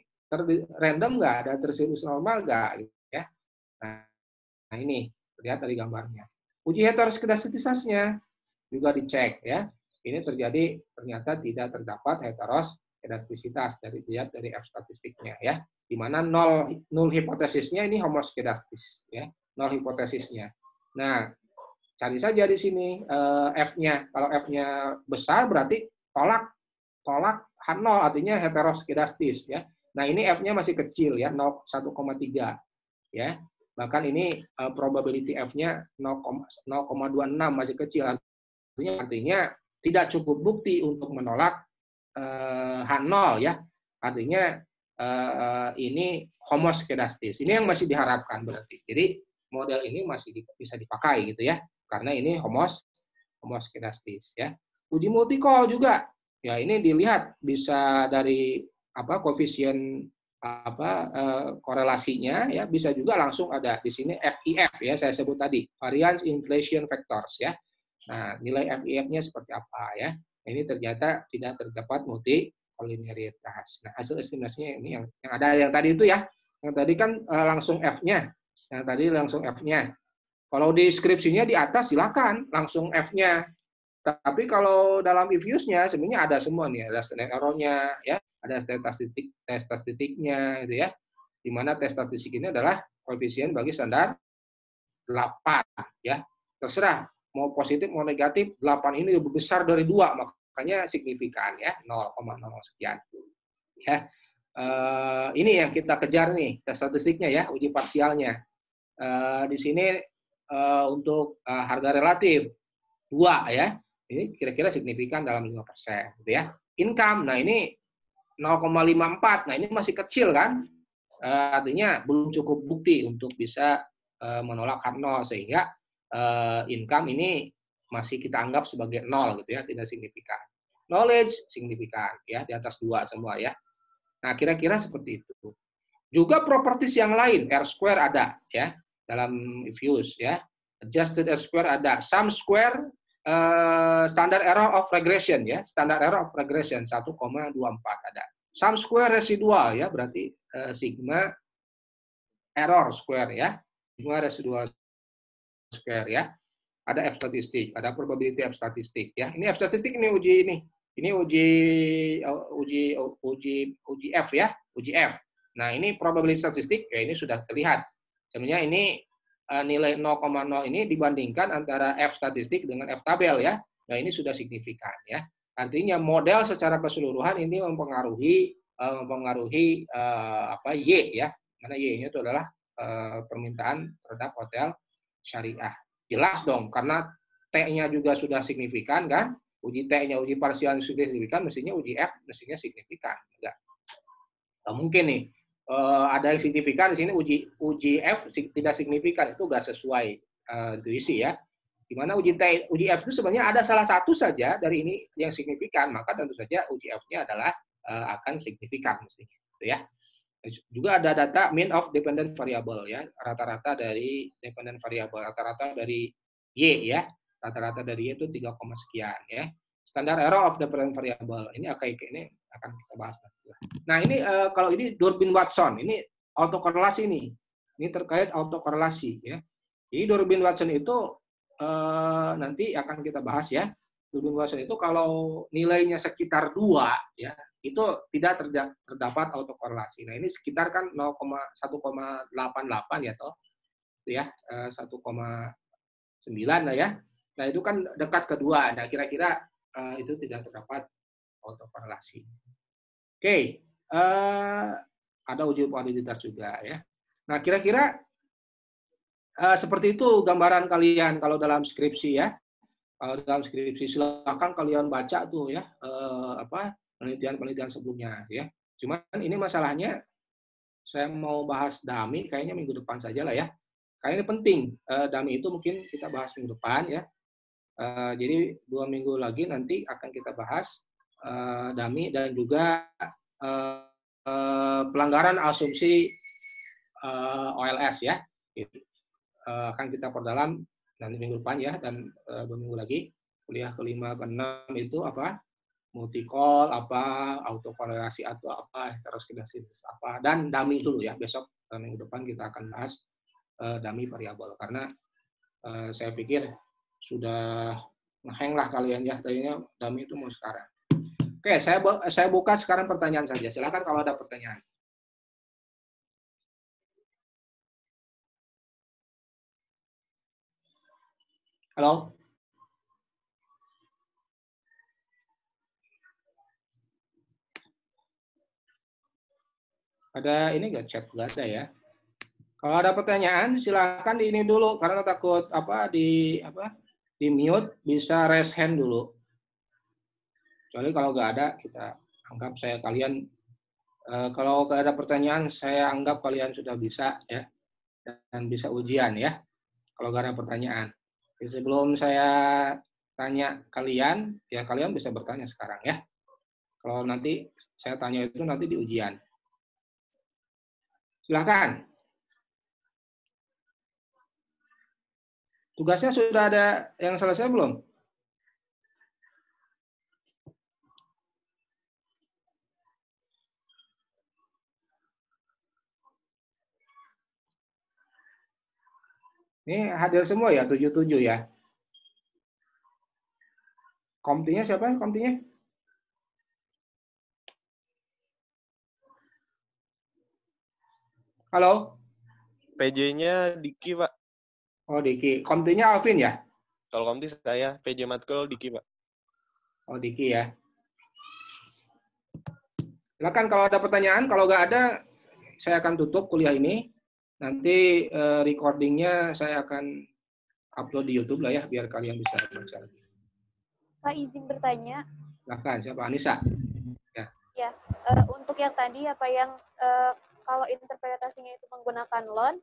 random nggak, ada terdistribusi normal nggak ya. Nah ini lihat dari gambarnya. Uji heteroskedastisitasnya juga dicek ya. Ini terjadi ternyata tidak terdapat heteroskedastisitas dari F statistiknya ya. Di mana nol hipotesisnya ini homoskedastis ya. Nol hipotesisnya. Nah, cari saja di sini F-nya. Kalau F-nya besar berarti tolak H0 artinya heteroskedastis ya. Nah, ini F-nya masih kecil ya, 1,3 ya. Bahkan ini probability F-nya 0,26 masih kecil. Artinya tidak cukup bukti untuk menolak H0 ya. Artinya ini homoskedastis. Ini yang masih diharapkan berarti. Jadi model ini masih bisa dipakai gitu ya, karena ini homoskedastis ya. Uji multicall juga, ya ini dilihat bisa dari koefisien korelasinya ya, bisa juga langsung ada di sini FIF ya, saya sebut tadi variance inflation factors ya. Nah nilai FIF-nya seperti apa ya? Ini ternyata tidak terdapat multikolinearitas. Nah hasil estimasinya ini yang ada yang tadi itu ya, yang tadi kan langsung F-nya. Yang tadi langsung F-nya. Kalau di deskripsinya di atas silakan langsung F-nya. Tapi kalau dalam if-use-nya sebenarnya ada semua nih, ada standard error-nya ya, ada tes statistiknya gitu ya. Di mana tes statistik ini adalah koefisien bagi standar 8 ya. Terserah mau positif mau negatif, 8 ini lebih besar dari 2, makanya signifikan ya, 0,00 sekian. Ya. Ini yang kita kejar nih, tes statistiknya ya, uji parsialnya. Di sini untuk harga relatif 2 ya, ini kira-kira signifikan dalam 5% gitu ya. Income, nah ini 0,54, nah ini masih kecil kan, artinya belum cukup bukti untuk bisa menolak H0 sehingga income ini masih kita anggap sebagai 0 gitu ya, tidak signifikan. Knowledge signifikan ya, di atas 2 semua ya. Nah kira-kira seperti itu. Juga properties yang lain, R square ada ya dalam if-use ya. Adjusted R-square ada. Sum square standard error of regression ya. Standard error of regression 1,24 ada. Sum square residual ya, berarti sigma error square ya. Sigma residual square ya. Ada F statistik, ada probability F statistik ya. Ini F statistik ini uji ini. Ini uji F ya, uji F. Nah, ini probability statistik ya, ini sudah terlihat. Sebenarnya ini nilai 0,0 ini dibandingkan antara F statistik dengan F tabel ya. Nah, ini sudah signifikan ya. Artinya model secara keseluruhan ini mempengaruhi Y ya. Mana Y-nya itu adalah permintaan terhadap hotel syariah. Jelas dong, karena T-nya juga sudah signifikan kan? Uji T-nya, uji parsial sudah signifikan, mestinya uji F mestinya signifikan. Enggak mungkin nih ada yang signifikan di sini uji F tidak signifikan, itu enggak sesuai intuisi ya. Di mana uji F itu sebenarnya ada salah satu saja dari ini yang signifikan, maka tentu saja uji F-nya adalah akan signifikan mestinya, gitu ya. Juga ada data mean of dependent variable ya, rata-rata dari dependent variable, rata-rata dari Y ya, rata-rata dari Y itu 3, sekian ya. Standard error of dependent variable ini akan kita bahas nanti. Nah ini kalau ini Durbin-Watson, ini autokorelasi nih, ini terkait autokorelasi ya. Jadi Durbin-Watson itu nanti akan kita bahas ya. Durbin-Watson itu kalau nilainya sekitar 2 ya, itu tidak terdapat autokorelasi. Nah, ini sekitar kan 1,88 ya toh. Itu ya, 1,9 lah ya. Nah, itu kan dekat kedua. Nah, kira-kira itu tidak terdapat autokorelasi. Oke, ada uji probabilitas juga ya. Nah, kira-kira seperti itu gambaran kalian kalau dalam skripsi ya. Kalau dalam skripsi silakan kalian baca tuh ya penelitian-penelitian sebelumnya ya. Cuman ini masalahnya saya mau bahas dummy kayaknya minggu depan saja lah ya. Kayaknya ini penting. Dummy itu mungkin kita bahas minggu depan ya. Jadi 2 minggu lagi nanti akan kita bahas dummy dan juga pelanggaran asumsi OLS ya. Akan kita perdalam nanti minggu depan ya, dan 2 minggu lagi kuliah ke-5 ke-6 itu apa? Multi-call apa, autokorelasi atau apa, heteroskinesis apa, dan dummy dulu ya. Besok minggu depan kita akan bahas dummy variabel karena saya pikir sudah ngeheng lah kalian ya, tadinya dummy itu mau sekarang. Oke, saya buka sekarang pertanyaan saja. Silakan kalau ada pertanyaan. Halo? Ada ini nggak chat? Nggak ada ya. Kalau ada pertanyaan silakan di ini dulu karena takut di mute, bisa raise hand dulu. Kecuali kalau nggak ada kita anggap kalian kalau nggak ada pertanyaan saya anggap kalian sudah bisa ya dan bisa ujian ya. Kalau nggak ada pertanyaan. Jadi sebelum saya tanya kalian ya kalian bisa bertanya sekarang ya. Kalau nanti saya tanya itu nanti di ujian. Silakan. Tugasnya sudah ada yang selesai belum? Ini hadir semua ya, 77 ya. Komtinya siapa? Komtinya? Halo? PJ-nya Diki, Pak. Oh, Diki. Komtinya Alvin ya? Kalau komti saya, PJ Matkul Diki, Pak. Oh, Diki ya. Silakan kalau ada pertanyaan. Kalau nggak ada, saya akan tutup kuliah ini. Nanti recordingnya saya akan upload di YouTube lah ya, biar kalian bisa baca lagi. Pak, izin bertanya. Silakan, siapa? Anissa? Ya, untuk yang tadi apa yang kalau interpretasinya itu menggunakan loan,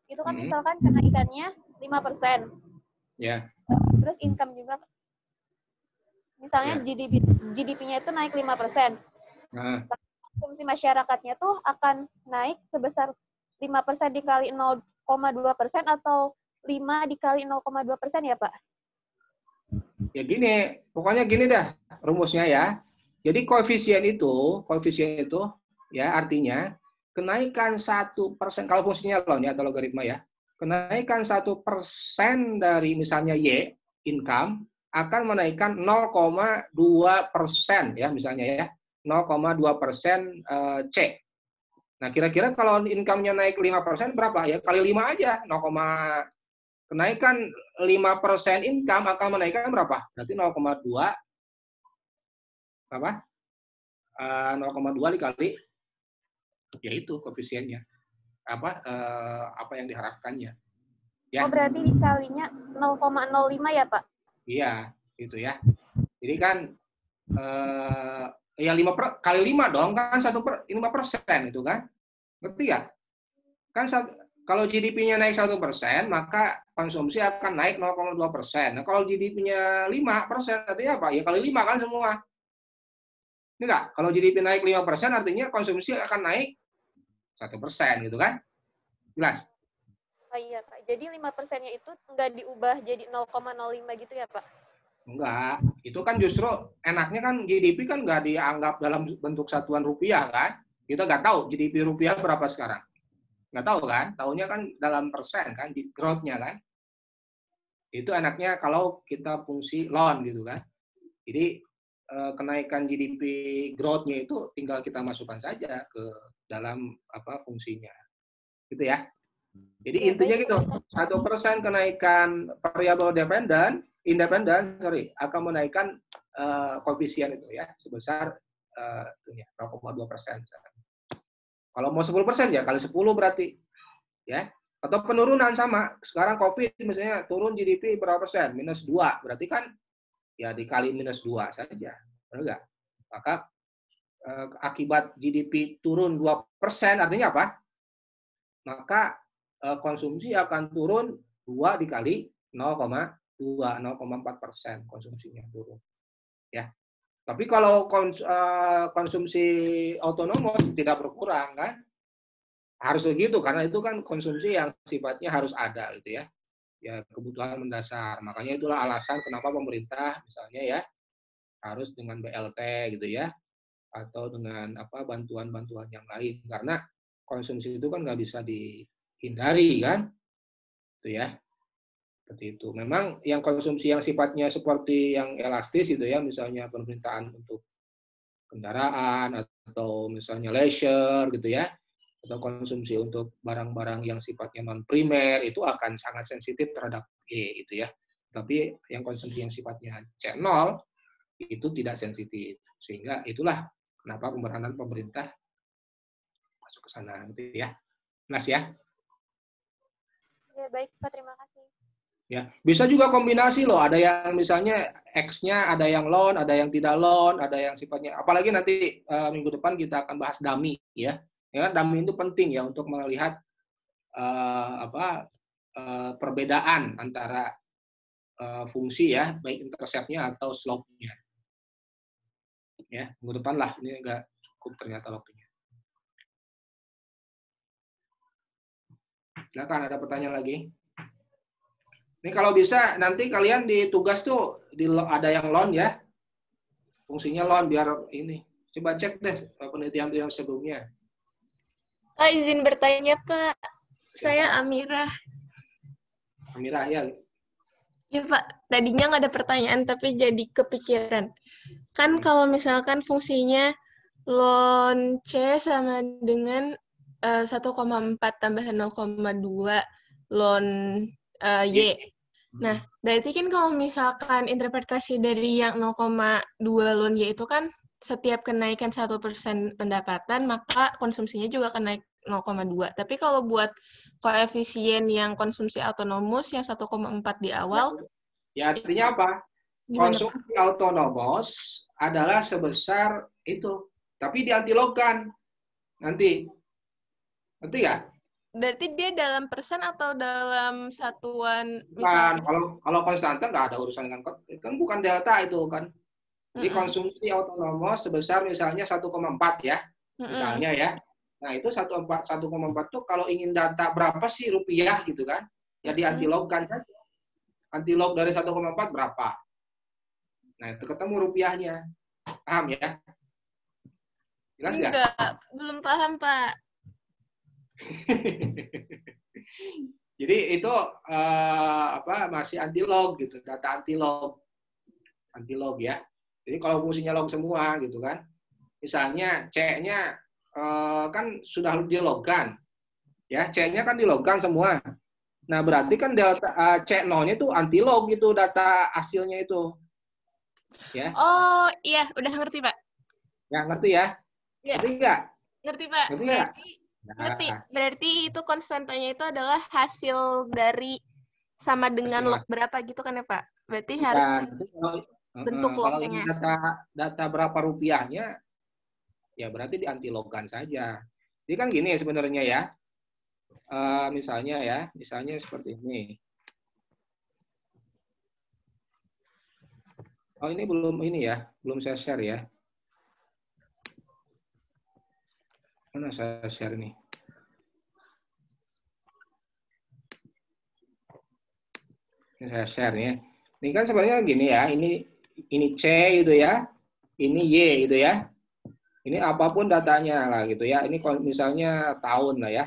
itu kan misalkan kenaikannya 5%. Ya. Terus income juga, misalnya GDP-nya itu naik 5%. Nah. Konsumsi masyarakatnya tuh akan naik sebesar 5% dikali 0,2% atau 5 dikali 0,2% ya, Pak? Ya gini, pokoknya gini dah rumusnya ya. Jadi koefisien itu ya artinya kenaikan 1%, kalau fungsinya loan ya atau logaritma ya, kenaikan 1% dari misalnya Y, income, akan menaikkan 0,2% ya misalnya ya, 0,2% C. Nah kira-kira kalau income-nya naik 5% berapa? Ya kali 5 aja, kenaikan 5% income akan menaikkan berapa? Berarti 0,2 apa? 0,2 dikali yaitu koefisiennya. Apa yang diharapkannya. Ya. Oh, berarti dikalinya 0,05 ya, Pak? Iya, gitu ya. Jadi kan ya kali 5 dong, kan 5% itu kan. Ngerti ya? Kan kalau GDP-nya naik 1%, maka konsumsi akan naik 0,2%. Nah, kalau GDP-nya 5%, artinya apa? Ya kali 5 kan semua. Ini enggak? Kalau GDP naik 5%, artinya konsumsi akan naik 1% gitu kan? Jelas? Oh iya, Pak. Jadi 5%-nya itu nggak diubah jadi 0,05 gitu ya, Pak? Enggak. Itu kan justru enaknya kan GDP kan nggak dianggap dalam bentuk satuan rupiah kan? Kita nggak tahu GDP rupiah berapa sekarang. Nggak tahu kan? Tahunya kan dalam persen kan, growth-nya kan. Itu enaknya kalau kita fungsi loan gitu kan. Jadi kenaikan GDP growth-nya itu tinggal kita masukkan saja ke dalam fungsinya. Gitu ya. Jadi Ya, intinya baik, gitu, 1% kenaikan variabel independen akan menaikkan koefisien itu ya sebesar 0,2%. Kalau mau 10% ya kali 10 berarti ya. Atau penurunan sama. Sekarang Covid misalnya turun GDP berapa persen? -2. Berarti kan ya dikali -2 saja. Benar enggak? Maka akibat GDP turun 2% artinya apa? Maka konsumsi akan turun 2 dikali 0,4% konsumsinya turun. Ya. Tapi kalau konsumsi otonomos tidak berkurang kan? Harus begitu karena itu kan konsumsi yang sifatnya harus ada gitu ya. Ya kebutuhan mendasar. Makanya itulah alasan kenapa pemerintah misalnya ya harus dengan BLT gitu ya atau dengan bantuan-bantuan yang lain karena konsumsi itu kan nggak bisa dihindari kan, itu ya. Seperti itu. Memang yang konsumsi yang sifatnya seperti yang elastis itu ya, misalnya permintaan untuk kendaraan atau misalnya leisure gitu ya, atau konsumsi untuk barang-barang yang sifatnya non primer itu akan sangat sensitif terhadap E gitu ya. Tapi yang konsumsi yang sifatnya C0 itu tidak sensitif. Sehingga itulah kenapa pemeranan pemerintah masuk ke sana gitu ya. Jelas ya? Ya, baik Pak, terima kasih. Ya, bisa juga kombinasi loh. Ada yang misalnya X-nya ada yang loan, ada yang tidak loan, ada yang sifatnya. Apalagi nanti minggu depan kita akan bahas dummy ya. Ya, dummy itu penting ya untuk melihat perbedaan antara fungsi ya, baik intercept-nya atau slope-nya. Ya, minggu depan lah. Ini enggak cukup ternyata waktunya. Silakan, ada pertanyaan lagi? Ini kalau bisa nanti kalian di tugas tuh ada yang loan ya. Fungsinya loan biar ini. Coba cek deh penelitian yang sebelumnya. Pak, izin bertanya, Pak. Saya Amirah. Amirah ya. Ya, Pak. Tadinya nggak ada pertanyaan, tapi jadi kepikiran. Kan kalau misalkan fungsinya loan C sama dengan 1,4 tambah 0,2 loan Y. Nah, berarti kan kalau misalkan interpretasi dari yang 0,2 loan Y itu kan setiap kenaikan 1% pendapatan, maka konsumsinya juga akan naik 0,2. Tapi kalau buat koefisien yang konsumsi autonomous yang 1,4 di awal. Ya, artinya apa? Konsumsi autonomous adalah sebesar itu. Tapi diantilogkan. Nanti. Ngerti nggak? Berarti dia dalam persen atau dalam satuan? Misalnya? Kalau konstanta nggak ada urusan dengan kan bukan delta itu kan. Jadi konsumsi autonomous sebesar misalnya 1,4 ya, misalnya ya. Nah itu 1,4 tuh kalau ingin data berapa sih rupiah gitu kan? Ya di antilogkan saja. Antilog dari 1,4 berapa? Nah, itu ketemu rupiahnya. Paham ya? Jelas nggak? Enggak, belum paham, Pak. Jadi itu masih antilog gitu, data antilog ya. Jadi kalau fungsinya log semua gitu kan, misalnya C-nya kan sudah dilogkan, ya C-nya kan dilogkan semua. Nah berarti kan delta C0-nya itu antilog gitu data hasilnya itu, ya. Oh iya, udah ngerti Pak. Ya ngerti ya? Ya. Ngerti nggak? Ngerti Pak. Ngerti nggak? Ngerti. Berarti itu konstantanya itu adalah hasil dari sama dengan log berapa gitu kan ya Pak? Berarti harus bentuk kalau ini lognya. data berapa rupiahnya, ya berarti diantilogkan saja. Jadi kan gini sebenarnya ya. Misalnya seperti ini. Oh ini belum saya share ya. Mana saya share nih? Ini saya share ya. Ini kan sebenarnya gini ya, ini C gitu ya, ini Y gitu ya. Ini apapun datanya lah gitu ya. Ini misalnya tahun lah ya.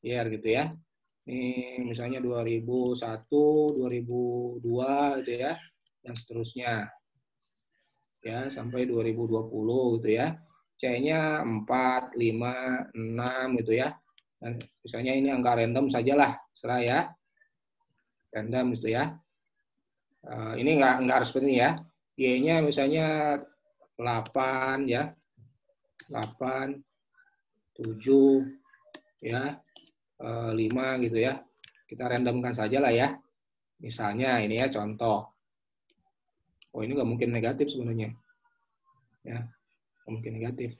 Year gitu ya. Ini misalnya 2001, 2002 gitu ya. Dan seterusnya. Ya, sampai 2020 gitu ya. C-nya 4, 5, 6 gitu ya. Dan misalnya ini angka random sajalah, serah ya. Random gitu ya. Ini enggak harus seperti ini ya. Y-nya misalnya 8 ya. 8, 7 ya. 5 gitu ya. Kita randomkan saja lah ya. Misalnya ini ya contoh. Oh ini nggak mungkin negatif sebenarnya. Ya, nggak mungkin negatif.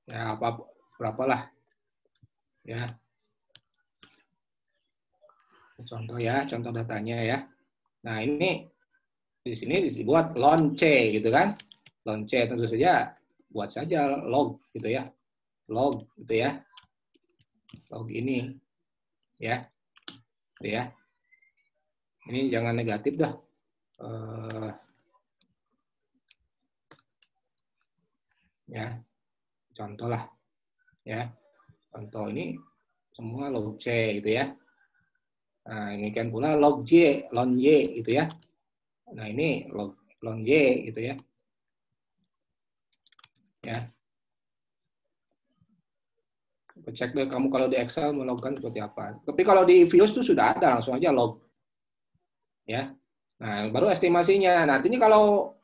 Ya berapalah. Ya. Contoh ya, contoh datanya ya. Nah ini di sini dibuat lon C gitu kan. Lon C tentu saja buat saja log gitu ya. Log gitu ya. Log ini ya. Ya. Ini jangan negatif dah. Ya. Contoh lah. Ya. Contoh ini semua log C gitu ya. Nah, demikian pula log Y, lon Y gitu ya. Nah, ini lon Y gitu ya. Ya. Cek deh kamu kalau di Excel melogkan seperti apa. Tapi kalau di Vios itu sudah ada, langsung aja log. Ya. Nah, baru estimasinya. Nah, artinya kalau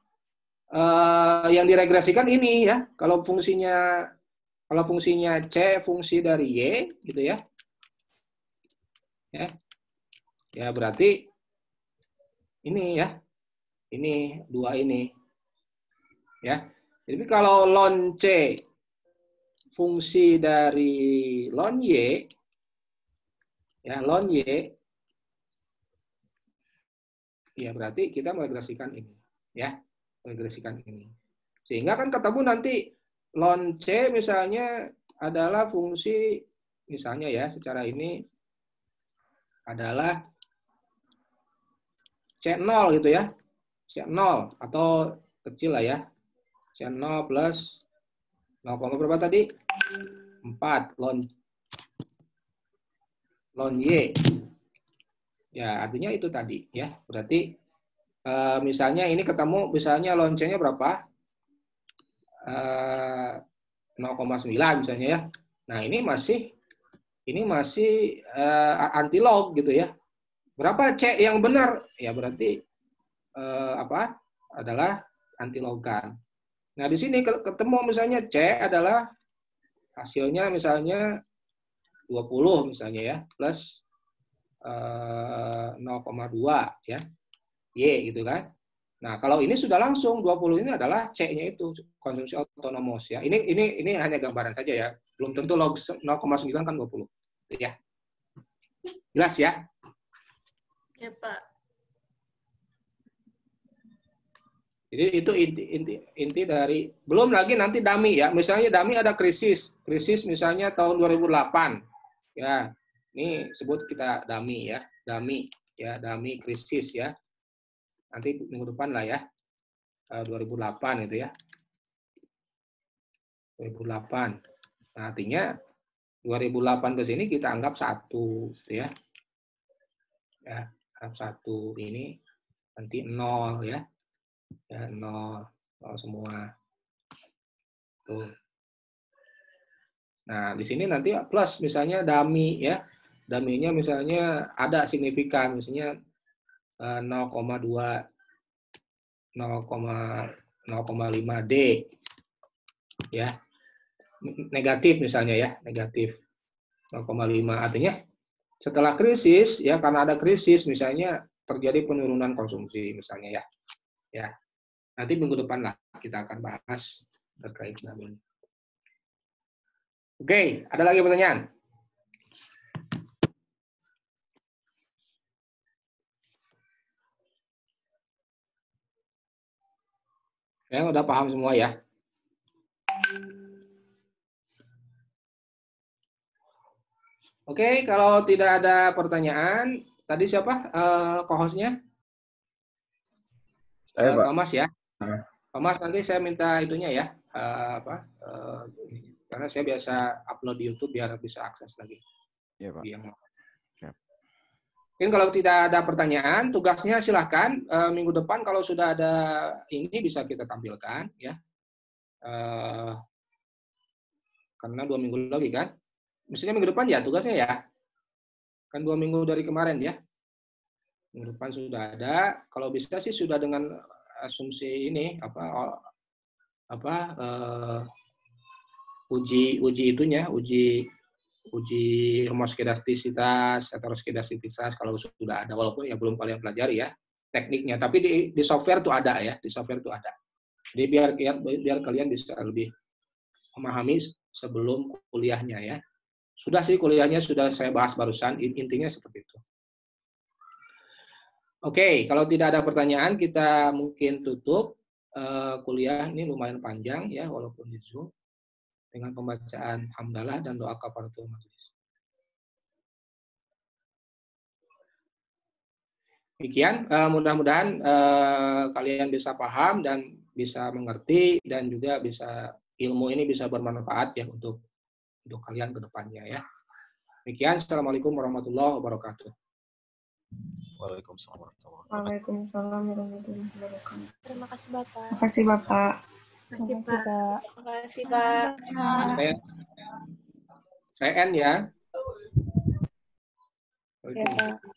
yang diregresikan ini ya, kalau fungsinya C fungsi dari Y gitu ya. Ya. Ya, berarti ini ya. Ini dua ini. Ya. Jadi kalau lon C fungsi dari lon Y, ya lon Y, ya berarti kita meregresikan ini, ya meregresikan ini. Sehingga kan ketemu nanti lon C misalnya adalah fungsi, misalnya ya secara ini adalah C0 gitu ya, C0 atau kecil lah ya, C0 plus 0, berapa tadi? 4 lon Y. Ya, artinya itu tadi ya. Berarti misalnya ini ketemu misalnya lon C-nya berapa? 0,9 misalnya ya. Nah, ini masih antilog gitu ya. Berapa C yang benar? Ya berarti adalah antilogkan. Nah, di sini ketemu misalnya C adalah hasilnya misalnya 20 misalnya ya, plus 0,2 ya. Y gitu kan. Nah, kalau ini sudah langsung 20 ini adalah C-nya itu konsumsi autonomous ya. Ini hanya gambaran saja ya. Belum tentu log 0,9 kan 20. Ya. Jelas ya? Ya, Pak. Jadi itu inti dari, belum lagi nanti dummy ya. Misalnya dummy ada krisis misalnya tahun 2008. Ya. Ini sebut kita dummy ya, dummy krisis ya. Nanti minggu depan lah ya, 2008 itu ya. 2008. Nah, artinya 2008 ke sini kita anggap 1 gitu ya. Ya, anggap 1 ini nanti 0 ya. Ya, 0 semua. Tuh. Nah, di sini nanti plus misalnya dummy ya. Dummy-nya misalnya ada signifikan, misalnya 0,2 0,5 D ya. Negatif misalnya ya, negatif 0,5. Artinya setelah krisis ya, karena ada krisis misalnya terjadi penurunan konsumsi misalnya ya. Ya. Nanti minggu depan lah kita akan bahas terkait dengan ini. Oke, ada lagi pertanyaan? Ya, udah paham semua ya? Oke, kalau tidak ada pertanyaan, tadi siapa co-hostnya? Saya, Pak. Thomas ya. Thomas, nanti saya minta itunya ya, karena saya biasa upload di YouTube biar bisa akses lagi. Iya, Pak. Mungkin kalau tidak ada pertanyaan, tugasnya silahkan minggu depan kalau sudah ada ini bisa kita tampilkan ya. Karena 2 minggu lagi kan. Misalnya minggu depan ya tugasnya ya. Kan 2 minggu dari kemarin ya. Minggu depan sudah ada. Kalau bisa sih sudah dengan asumsi ini uji itunya, uji homoskedastisitas atau skedastisitas kalau sudah ada, walaupun ya belum kalian pelajari ya tekniknya. Tapi di software tuh ada ya, di software tuh ada. Jadi biar kalian bisa lebih memahami sebelum kuliahnya ya. Sudah sih kuliahnya sudah saya bahas barusan, intinya seperti itu. Oke, kalau tidak ada pertanyaan kita mungkin tutup kuliah ini lumayan panjang ya walaupun di Zoom dengan pembacaan hamdalah dan doa kafaratul majelis. Demikian, mudah-mudahan kalian bisa paham dan bisa mengerti dan juga bisa ilmu ini bisa bermanfaat ya untuk kalian ke depannya ya. Demikian, Assalamualaikum warahmatullahi wabarakatuh. Waalaikumsalam warahmatullahi wabarakatuh. Waalaikumsalam warahmatullahi wabarakatuh. Terima kasih Bapak. Terima kasih Bapak. Terima kasih, Pak. Terima kasih, Pak. Saya N ya. Ya, Pak.